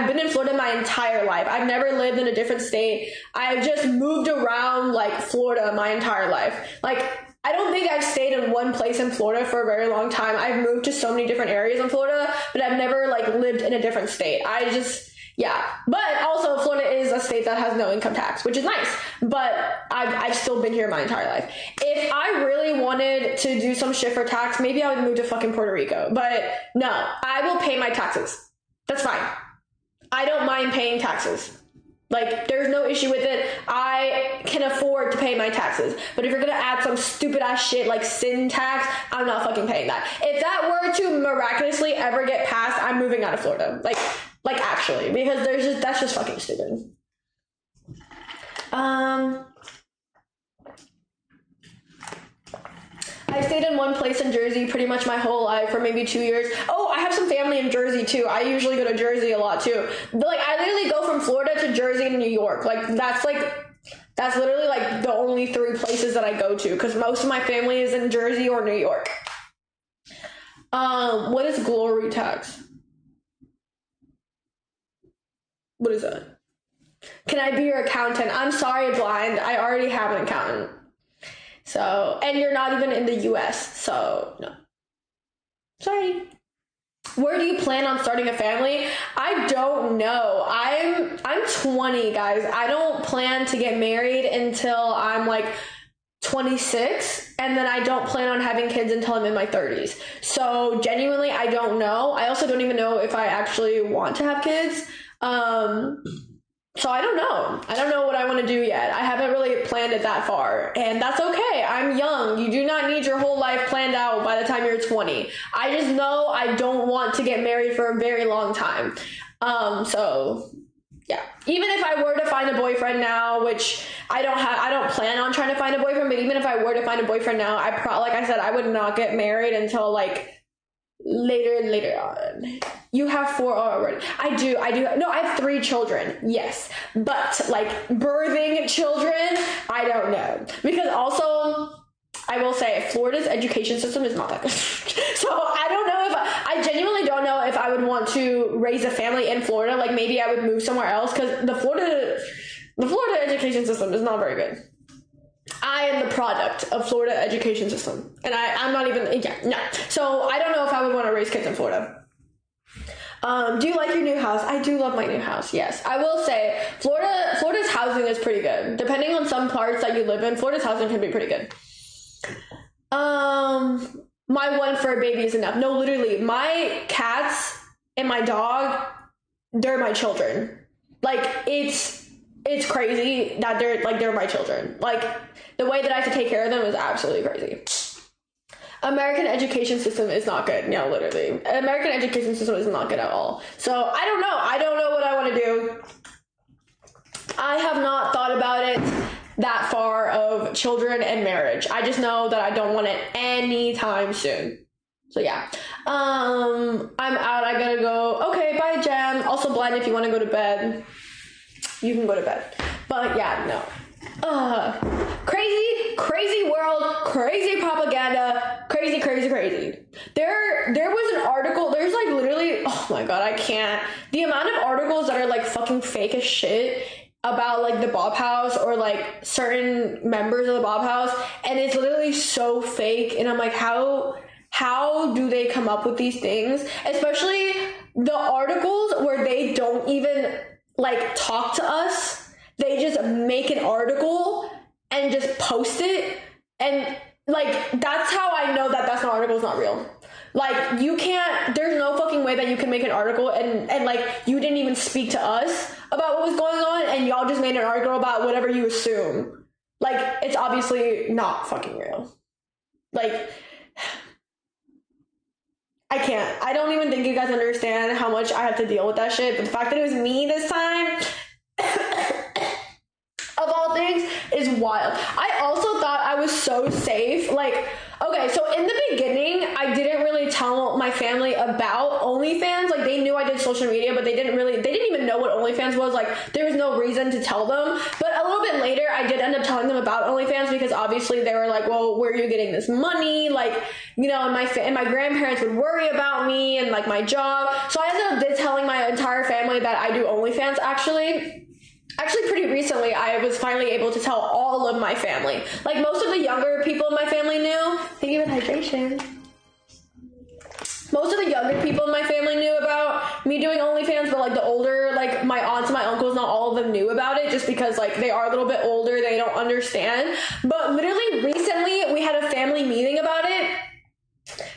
been in Florida my entire life. I've never lived in a different state. I've just moved around like Florida my entire life. Like I don't think I've stayed in one place in Florida for a very long time. I've moved to so many different areas in Florida, but I've never like lived in a different state. But also Florida is a state that has no income tax, which is nice, but I've still been here my entire life. If I really wanted to do some shit for tax, maybe I would move to fucking Puerto Rico, but no, I will pay my taxes. That's fine. I don't mind paying taxes. Like, there's no issue with it. I can afford to pay my taxes. But if you're gonna add some stupid ass shit like sin tax, I'm not fucking paying that. If that were to miraculously ever get passed, I'm moving out of Florida. Like actually, because that's just fucking stupid. I stayed in one place in Jersey pretty much my whole life for maybe 2 years. Oh, I have some family in Jersey too. I usually go to Jersey a lot too. But like I literally go from Florida to Jersey and New York. That's literally like the only 3 places that I go to because most of my family is in Jersey or New York. What is glory tax? What is that? Can I be your accountant? I'm sorry, blind. I already have an accountant. So, and you're not even in the US, so no. Sorry. Where do you plan on starting a family? I don't know. I'm 20, guys. I don't plan to get married until I'm like 26, and then I don't plan on having kids until I'm in my 30s. So genuinely, I don't know. I also don't even know if I actually want to have kids. So I don't know. I don't know what I want to do yet. I haven't really planned it that far, and that's okay. I'm young. You do not need your whole life planned out by the time you're 20. I just know I don't want to get married for a very long time. So yeah. Even if I were to find a boyfriend now, which I don't plan on trying to find a boyfriend, but even if I were to find a boyfriend now, like I said, I would not get married until like later on. You have 4 already. I do. No, I have 3 children. Yes. But like birthing children, I don't know. Because also, I will say Florida's education system is not that good. So I don't know I genuinely don't know if I would want to raise a family in Florida. Like maybe I would move somewhere else because the Florida education system is not very good. I am the product of Florida education system, and I'm not even, no. So I don't know if I would want to raise kids in Florida. Do you like your new house? I do love my new house. Yes, I will say Florida's housing is pretty good. Depending on some parts that you live in, Florida's housing can be pretty good. My one fur baby is enough. No, literally, my cats and my dog, they're my children. Like it's crazy that they're my children. Like the way that I have to take care of them is absolutely crazy. American education system is not good. No, literally. American education system is not good at all. So I don't know. I don't know what I want to do. I have not thought about it that far of children and marriage. I just know that I don't want it anytime soon. So yeah. I'm out. I gotta go. Okay, bye, Jem. Also, blind, if you want to go to bed, you can go to bed. But yeah, no. Crazy world, crazy propaganda, crazy. There was an article, there's like literally, oh my god, I can't. The amount of articles that are like fucking fake as shit about like the Bob House or like certain members of the Bob House, and it's literally so fake, and I'm like, how do they come up with these things? Especially the articles where they don't even like talk to us. They just make an article and just post it. And like, that's how I know that that's not article is not real. Like, you can't, there's no fucking way that you can make an article and like, you didn't even speak to us about what was going on, and y'all just made an article about whatever you assume. Like, it's obviously not fucking real. Like, I can't. I don't even think you guys understand how much I have to deal with that shit. But the fact that it was me this time, of all things, is wild. I also thought I was so safe. Like, okay, so in the beginning, I didn't really tell my family about OnlyFans. Like, they knew I did social media, but they didn't even know what OnlyFans was. Like, there was no reason to tell them. But a little bit later, I did end up telling them about OnlyFans, because obviously they were like, well, where are you getting this money? Like, you know, and my grandparents would worry about me and like my job. So I ended up telling my entire family that I do OnlyFans. Actually, pretty recently, I was finally able to tell all of my family. Like, most of the younger people in my family knew. Thank you for hydration. Most of the younger people in my family knew about me doing OnlyFans, but like the older, like my aunts and my uncles, not all of them knew about it, just because like they are a little bit older, they don't understand. But literally recently, we had a family meeting about it,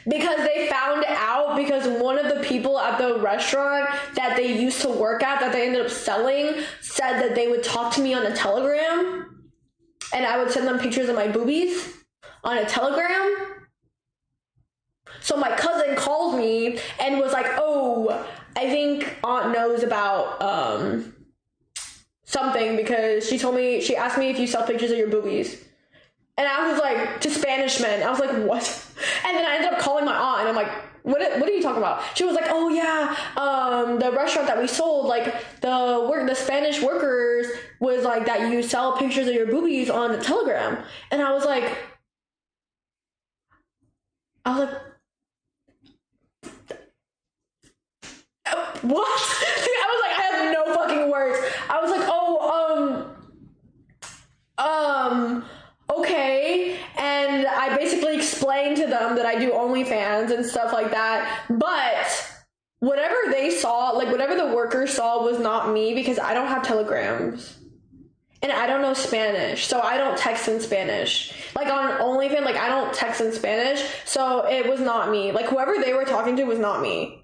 because they found out, because one of the people at the restaurant that they used to work at, that they ended up selling, said that they would talk to me on a Telegram, and I would send them pictures of my boobies on a Telegram. So my cousin called me and was like, oh, I think Aunt knows about something, because she asked me if you sell pictures of your boobies. And I was like, to Spanish men. I was like, what? And then I ended up calling my aunt, and I'm like, what are you talking about? She was like, oh yeah, the restaurant that we sold, like the Spanish workers was like that you sell pictures of your boobies on the Telegram. And I was like, what? I was like, I have no fucking words. I was like, okay. And I basically explained to them that I do OnlyFans and stuff like that. But whatever they saw, like whatever the workers saw, was not me, because I don't have Telegrams. And I don't know Spanish, so I don't text in Spanish. Like on OnlyFans, like I don't text in Spanish, so it was not me. Like whoever they were talking to was not me.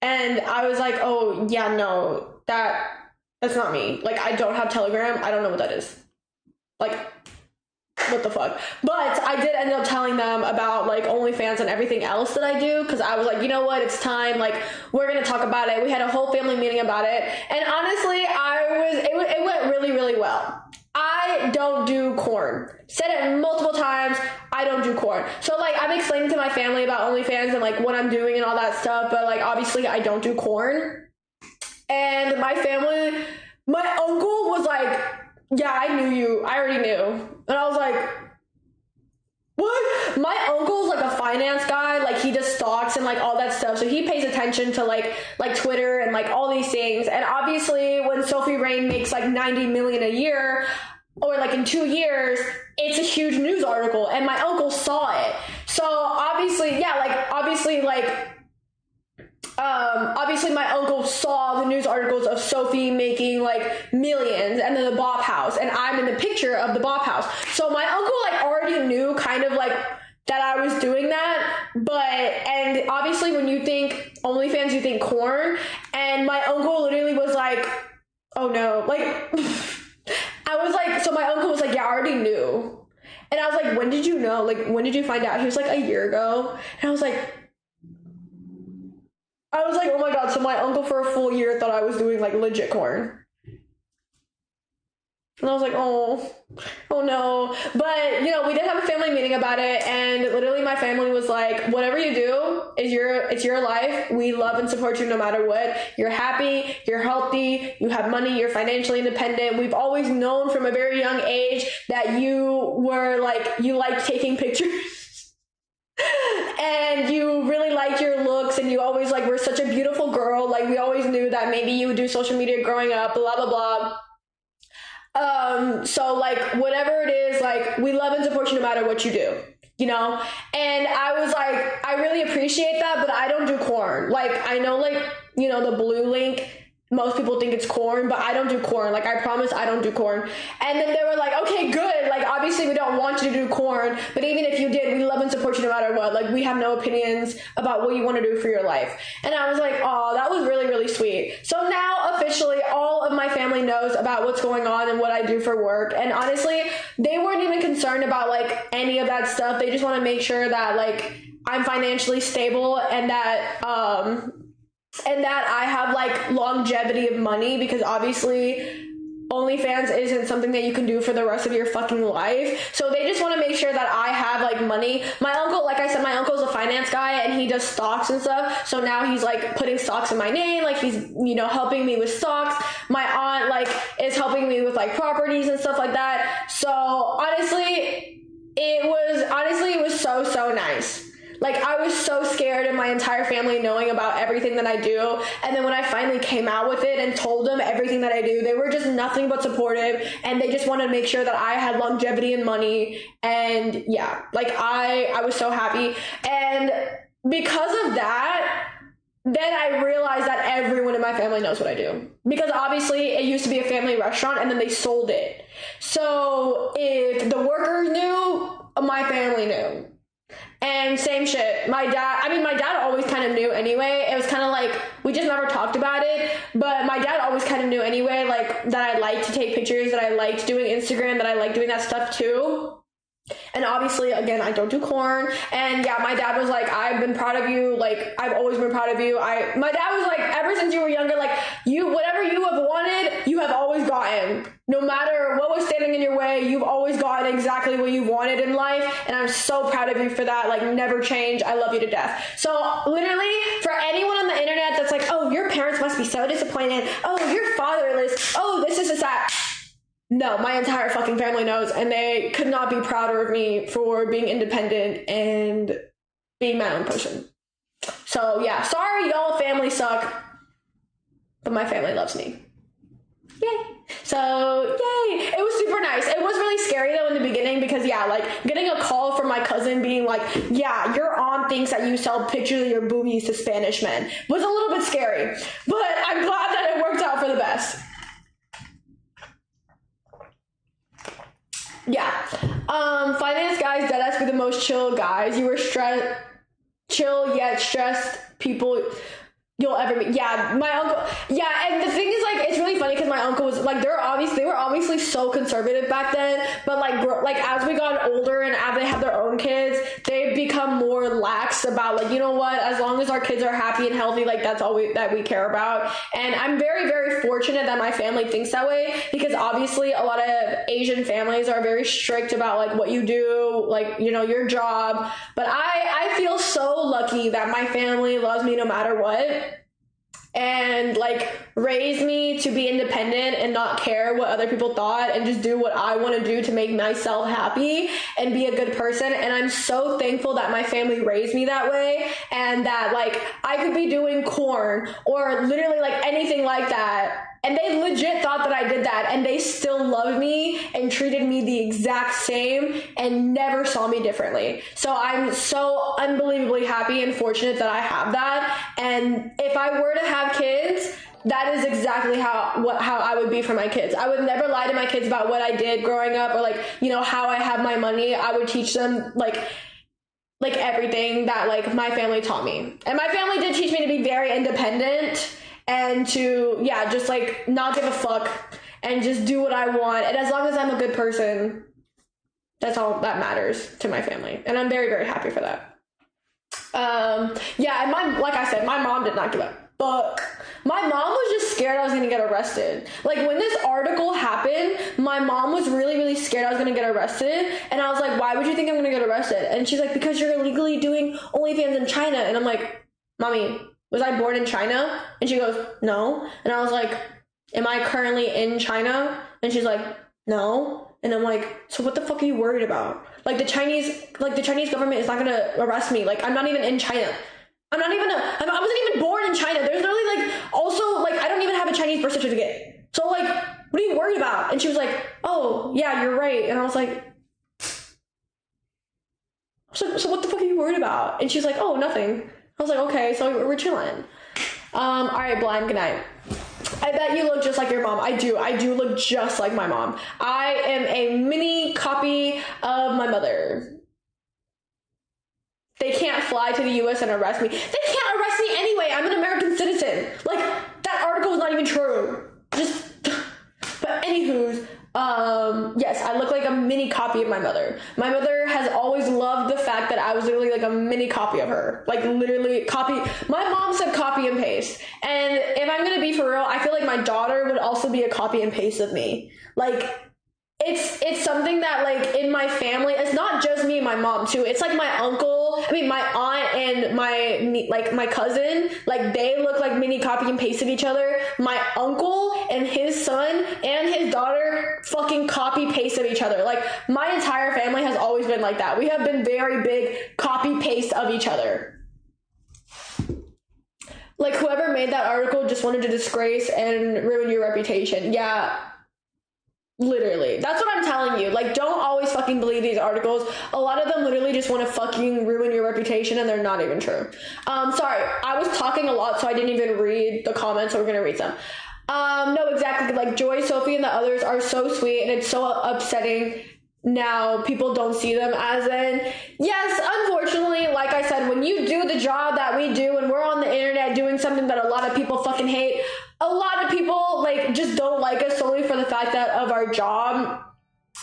And I was like, oh yeah, no, that's not me. Like I don't have Telegram. I don't know what that is. Like, what the fuck? But I did end up telling them about like OnlyFans and everything else that I do, because I was like, you know what, it's time, like we're gonna talk about it. We had a whole family meeting about it, and honestly, it went really, really well. I don't do corn. Said it multiple times, I don't do corn. So like I'm explaining to my family about OnlyFans and like what I'm doing and all that stuff, but like obviously I don't do corn. And my family, my uncle was like, yeah, I knew you. I already knew. And I was like, what? My uncle's like a finance guy. Like he does stocks and like all that stuff. So he pays attention to like Twitter and like all these things. And obviously when Sophie Rain makes like 90 million a year, or like in 2 years, it's a huge news article. And my uncle saw it. So obviously, yeah, like obviously my uncle saw the news articles of Sophie making like millions, and then the Bop House, and I'm in the picture of the Bop House. So my uncle like already knew kind of like that I was doing that, and obviously when you think OnlyFans, you think corn, and my uncle literally was like, oh no, like, I was like, so my uncle was like, yeah, I already knew. And I was like, when did you know? Like, when did you find out? He was like, a year ago. And I was like, oh my god, so my uncle for a full year thought I was doing like legit corn. And I was like, oh no. But, you know, we did have a family meeting about it, and literally my family was like, whatever you do, it's your life. We love and support you no matter what. You're happy, you're healthy, you have money, you're financially independent. We've always known from a very young age that you were like, you like taking pictures. And you really like your looks, and you always like were such a beautiful girl. Like we always knew that maybe you would do social media growing up, blah, blah, blah. So like whatever it is, like we love and support you no matter what you do, you know? And I was like, I really appreciate that, but I don't do corn. Like I know, like, you know, the blue link most people think it's corn, but I don't do corn. Like, I promise I don't do corn. And then they were like, okay, good. Like, obviously we don't want you to do corn, but even if you did, we love and support you no matter what. Like, we have no opinions about what you want to do for your life. And I was like, oh, that was really, really sweet. So now officially all of my family knows about what's going on and what I do for work. And honestly, they weren't even concerned about like any of that stuff. They just want to make sure that like I'm financially stable and that I have like longevity of money, because obviously OnlyFans isn't something that you can do for the rest of your fucking life. So they just want to make sure that I have like money. My uncle, like I said, my uncle's a finance guy and he does stocks and stuff. So now he's like putting stocks in my name. Like he's, you know, helping me with stocks. My aunt like is helping me with like properties and stuff like that. So honestly, it was so nice. Like, I was so scared of my entire family knowing about everything that I do. And then when I finally came out with it and told them everything that I do, they were just nothing but supportive. And they just wanted to make sure that I had longevity and money. And yeah, like I was so happy. And because of that, then I realized that everyone in my family knows what I do. Because obviously it used to be a family restaurant and then they sold it. So if the workers knew, my family knew. And same shit. My dad always kind of knew anyway. It was kind of like, we just never talked about it, but my dad always kind of knew anyway, like that I liked to take pictures, that I liked doing Instagram, that I liked doing that stuff too. And obviously, again, I don't do corn. And yeah, my dad was like, I've been proud of you. Like, I've always been proud of you. My dad was like, ever since you were younger, like, whatever you have wanted, you have always gotten. No matter what was standing in your way, you've always gotten exactly what you wanted in life. And I'm so proud of you for that. Like, never change. I love you to death. So literally, for anyone on the internet that's like, oh, your parents must be so disappointed. Oh, you're fatherless. Oh, this is that. No, my entire fucking family knows, and they could not be prouder of me for being independent and being my own person. So yeah, sorry y'all family suck, but my family loves me. Yay. So yay. It was super nice. It was really scary though in the beginning, because yeah, like getting a call from my cousin being like, yeah, your aunt thinks that you sell pictures of your boobies to Spanish men, was a little bit scary, but I'm glad that it worked out for the best. Yeah. Finance guys deadass be the most chill guys. You were chill yet stressed people you'll ever meet. Yeah, my uncle. Yeah, and the thing is, like, it's really funny because my uncle was like, they were obviously so conservative back then, but like as we got older and as they have their own kids, they've become more lax about like, you know what, as long as our kids are happy and healthy, like that's all that we care about. And I'm very, very fortunate that my family thinks that way, because obviously a lot of Asian families are very strict about like what you do, like, you know, your job. But I feel so lucky that my family loves me no matter what, and like raised me to be independent and not care what other people thought and just do what I want to do to make myself happy and be a good person. And I'm so thankful that my family raised me that way, and that like I could be doing corn or literally like anything like that, and they legit thought that I did that, and they still loved me and treated me the exact same and never saw me differently. So I'm so unbelievably happy and fortunate that I have that. And if I were to have kids, that is exactly how I would be for my kids. I would never lie to my kids about what I did growing up, or like, you know, how I have my money. I would teach them like everything that like my family taught me. And my family did teach me to be very independent and to, yeah, just like not give a fuck and just do what I want. And as long as I'm a good person, that's all that matters to my family. And I'm very, very happy for that. Yeah, and like I said, my mom did not give a fuck. My mom was just scared I was gonna get arrested. Like when this article happened, my mom was really, really scared I was gonna get arrested. And I was like, why would you think I'm gonna get arrested? And she's like, because you're illegally doing OnlyFans in China. And I'm like, Mommy, was I born in China? And she goes, no. And I was like, am I currently in China? And she's like, no. And I'm like, so what the fuck are you worried about? Like the Chinese government is not gonna arrest me. Like I'm not even in China. I wasn't even born in China. There's literally like, also like, I don't even have a Chinese birth certificate. So like, what are you worried about? And she was like, oh yeah, you're right. And I was like, so what the fuck are you worried about? And she's like, oh, nothing. I was like, okay, so we're chilling. All right, Blind, good night. I bet you look just like your mom. I do look just like my mom. I am a mini copy of my mother. They can't fly to the US and arrest me. They can't arrest me anyway. I'm an American citizen. Like, that article is not even true. But anywho's, yes, I look like a mini copy of my mother. My mother has always loved the fact that I was literally like a mini copy of her. Like, literally copy. My mom said copy and paste. And if I'm gonna be for real, I feel like my daughter would also be a copy and paste of me. Like, it's something that, like, in my family, it's not just me and my mom too. It's like my my aunt and my cousin, like, they look like mini copy and paste of each other. My uncle and his son and his daughter fucking copy paste of each other. Like, my entire family has always been like that. We have been very big copy paste of each other. Like, whoever made that article just wanted to disgrace and ruin your reputation. Yeah. Literally. That's what I'm telling you. Like, don't always fucking believe these articles. A lot of them literally just want to fucking ruin your reputation, and they're not even true. Sorry. I was talking a lot, so I didn't even read the comments, so we're gonna read some. No, exactly. Like, Joy, Sophie, and the others are so sweet, and it's so upsetting now people don't see them as in. Yes, unfortunately, like I said, when you do the job that we do and we're on the internet doing something that a lot of people fucking hate, a lot of people, like, just don't like us solely for the fact that of our job.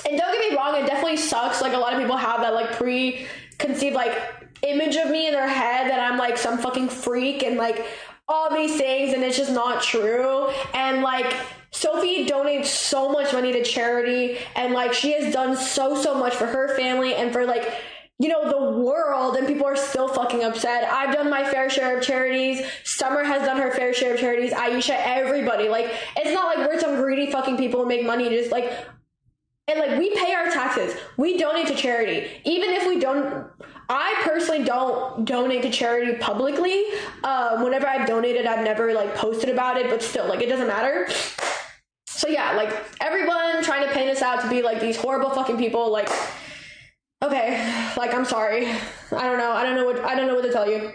And don't get me wrong, it definitely sucks. Like, a lot of people have that, like, preconceived, like, image of me in their head that I'm, like, some fucking freak and, like, all these things, and it's just not true. And, like, Sophie donates so much money to charity, and, like, she has done so much for her family and for, like, you know, the world, and people are still fucking upset. I've done my fair share of charities. Summer has done her fair share of charities. Aisha, everybody. Like, it's not like we're some greedy fucking people who make money just, like, and, like, we pay our taxes. We donate to charity. Even if we don't, I personally don't donate to charity publicly. Whenever I've donated, I've never, like, posted about it, but still, like, it doesn't matter. So yeah, like, everyone trying to paint us out to be, like, these horrible fucking people, like, okay, like, I'm sorry. I don't know what to tell you.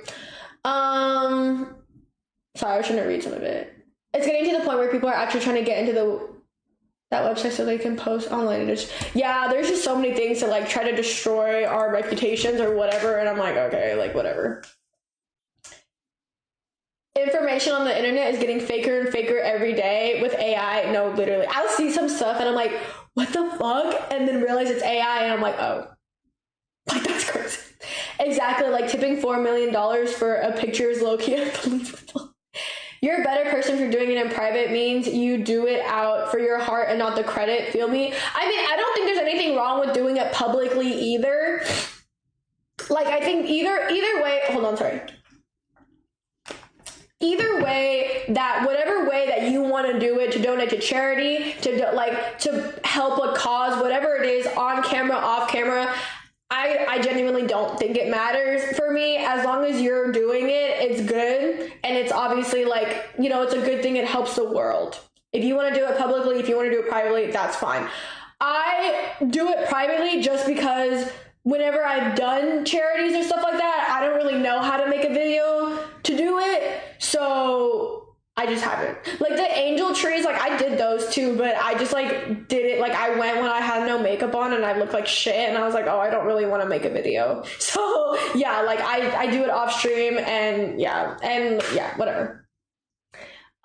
Sorry, I shouldn't read some of it. It's getting to the point where people are actually trying to get into that website so they can post online. Yeah, there's just so many things to, like, try to destroy our reputations or whatever, and I'm like, okay, like, whatever. Information on the internet is getting faker and faker every day with AI. No, literally. I'll see some stuff and I'm like, what the fuck? And then realize it's AI and I'm like, oh. Like, that's crazy. Exactly, like, tipping $4 million for a picture is low-key unbelievable. You're a better person for doing it in private means you do it out for your heart and not the credit, feel me? I mean, I don't think there's anything wrong with doing it publicly either. Like, I think either way, hold on, sorry. Either way, that whatever way that you want to do it, to donate to charity, to help a cause, whatever it is, on camera, off camera, I genuinely don't think it matters for me. As long as you're doing it, it's good. And it's obviously, like, you know, it's a good thing. It helps the world. If you want to do it publicly, if you want to do it privately, that's fine. I do it privately just because whenever I've done charities or stuff like that, I don't really know how to make a video to do it. So I just haven't. Like, the angel trees, like, I did those too, but I just, like, did it, like, I went when I had no makeup on and I looked like shit, and I was like, oh, I don't really want to make a video. So, yeah, like, I do it off stream, and yeah, whatever.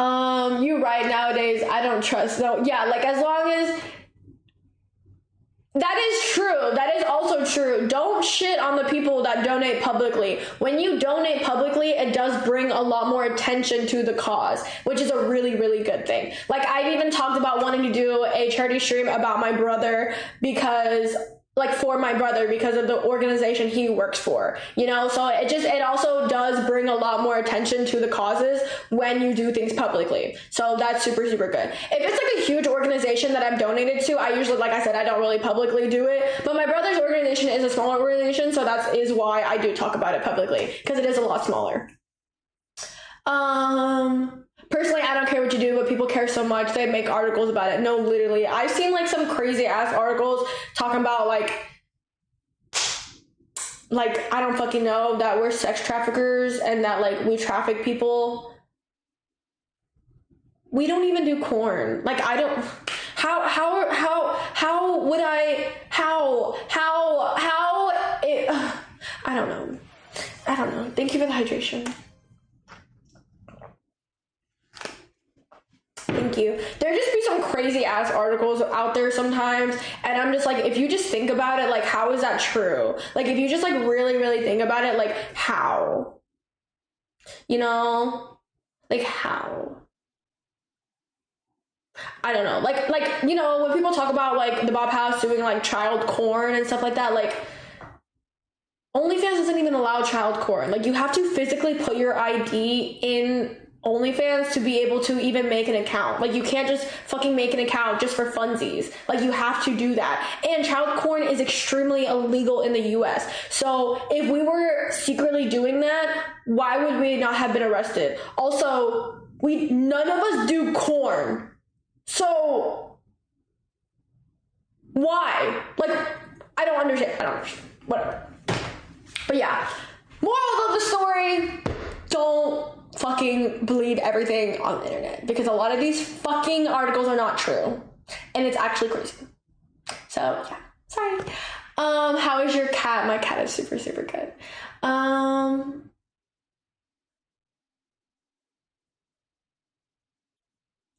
You right, nowadays, I don't trust, no, yeah, like, as long as, that is true. That is also true. Don't shit on the people that donate publicly. When you donate publicly, it does bring a lot more attention to the cause, which is a really, really good thing. Like, I've even talked about wanting to do a charity stream about my brother because, like, for my brother because of the organization he works for, you know? So it also does bring a lot more attention to the causes when you do things publicly. So that's super, super good. If it's like a huge organization that I'm donated to, I usually, like I said, I don't really publicly do it, but my brother's organization is a smaller organization. So that is why I do talk about it publicly, because it is a lot smaller. Personally, I don't care what you do, but people care so much. They make articles about it. No, literally. I've seen, like, some crazy ass articles talking about, like, I don't fucking know, that we're sex traffickers and that, like, we traffic people. We don't even do corn. Like, I don't, how would I, I don't know. Thank you for the hydration. Thank you. There just be some crazy ass articles out there sometimes, and I'm just like, if you just think about it, like, how is that true? Like, if you just like really, really think about it, like, how? You know? Like, how? I don't know. Like, you know, when people talk about like the Bob House doing like child porn and stuff like that, like, OnlyFans doesn't even allow child porn. Like, you have to physically put your ID in OnlyFans to be able to even make an account. Like, you can't just fucking make an account just for funsies. Like, you have to do that. And child porn is extremely illegal in the US. So if we were secretly doing that, why would we not have been arrested? Also, none of us do corn. So why? Like, I don't understand. Whatever. But yeah, moral of the story, don't fucking believe everything on the internet, because a lot of these fucking articles are not true, and it's actually crazy. So yeah, sorry. How is your cat? My cat is super, super good.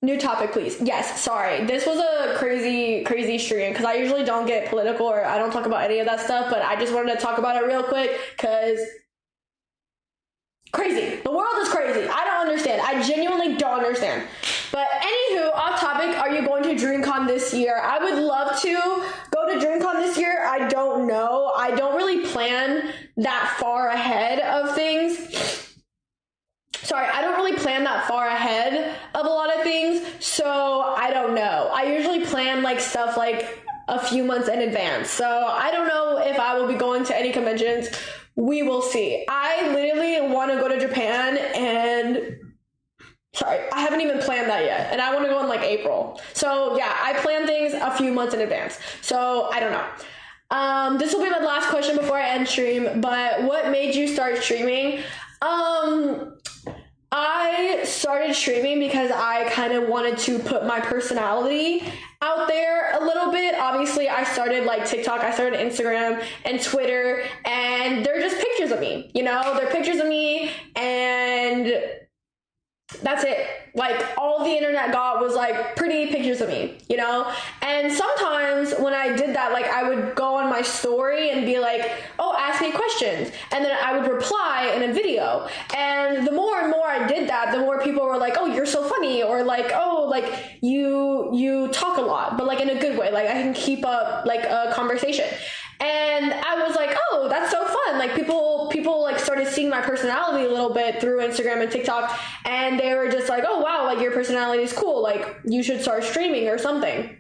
New topic, please. Yes, sorry. This was a crazy stream, because I usually don't get political or I don't talk about any of that stuff, but I just wanted to talk about it real quick, because crazy. The world is crazy. I don't understand. I genuinely don't understand. But anywho, off topic, are you going to DreamCon this year? I would love to go to DreamCon this year. I don't know. I don't really plan that far ahead of things. Sorry, I don't really plan that far ahead of a lot of things, so I don't know. I usually plan like stuff like a few months in advance, so I don't know if I will be going to any conventions. We will see. I literally want to go to Japan, and sorry, I haven't even planned that yet, and I want to go in like April. So yeah, I plan things a few months in advance, so I don't know. This will be my last question before I end stream, but what made you start streaming? I started streaming because I kind of wanted to put my personality out there a little bit. Obviously, I started like TikTok, I started Instagram and Twitter, and they're just pictures of me, you know? They're pictures of me, and that's it. Like, all the internet got was like pretty pictures of me, you know? And sometimes when I did that, like, I would go on my story and be like, oh, ask me questions, and then I would reply in a video. And the more and more I did that, the more people were like, oh, you're so funny, or like, oh, like you talk a lot, but like in a good way, like I can keep up like a conversation. And I was like, oh, that's so fun. Like, people like started seeing my personality a little bit through Instagram and TikTok, and they were just like, oh wow, like your personality is cool, like you should start streaming or something.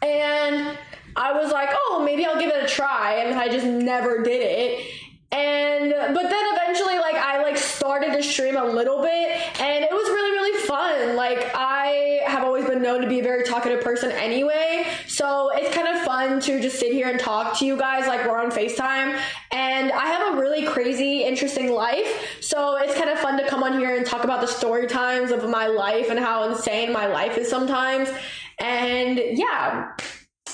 And I was like, oh, maybe I'll give it a try, and I just never did it. But then eventually, like, I like started to stream a little bit, and it was really, really fun. Like, I have always been known to be a very talkative person anyway, so it's kind of fun to just sit here and talk to you guys like we're on FaceTime. And I have a really crazy, interesting life, so it's kind of fun to come on here and talk about the story times of my life and how insane my life is sometimes. And yeah.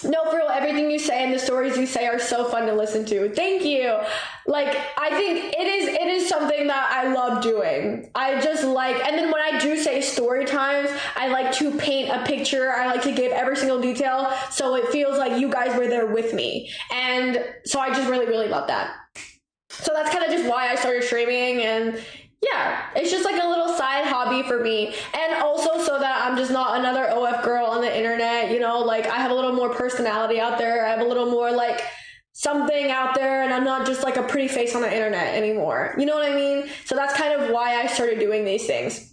No, for real, everything you say and the stories you say are so fun to listen to. Thank you. Like, I think it is something that I love doing. I just like, and then when I do say story times, I like to paint a picture. I like to give every single detail, so it feels like you guys were there with me. And so I just really, really love that. So that's kind of just why I started streaming, and yeah, it's just like a little side hobby for me. And also so that I'm just not another OF girl on the internet, you know, like I have a little more personality out there. I have a little more like something out there, and I'm not just like a pretty face on the internet anymore. You know what I mean? So that's kind of why I started doing these things.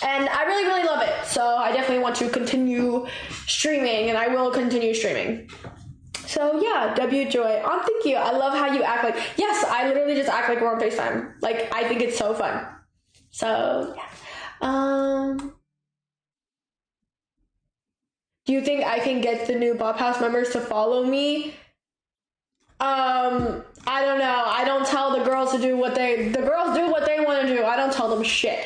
And I really, really love it. So I definitely want to continue streaming, and I will continue streaming. So yeah, W Joy. Thank you. I love how you act like, yes, I literally just act like we're on FaceTime. Like, I think it's so fun. So yeah. Do you think I can get the new Bob House members to follow me? I don't know. I don't tell the girls to do the girls do what they want to do. I don't tell them shit.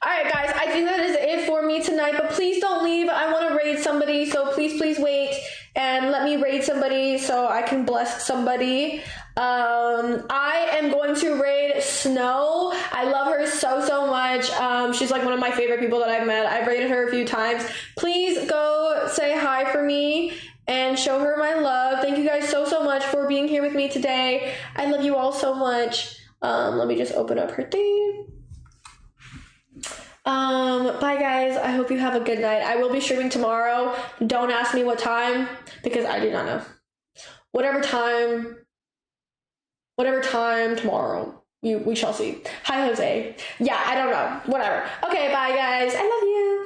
All right, guys, I think that is it for me tonight, but please don't leave. I want to raid somebody, so please wait and let me raid somebody so I can bless somebody. I am going to raid Snow. I love her so much. She's like one of my favorite people that I've met. I've raided her a few times. Please go say hi for me and show her my love. Thank you guys so much for being here with me today. I love you all so much. Let me just open up her thing. Bye guys. I hope you have a good night. I will be streaming tomorrow. Don't ask me what time because I do not know. Whatever time tomorrow. We shall see. Hi Jose. Yeah, I don't know. Whatever. Okay, bye guys. I love you.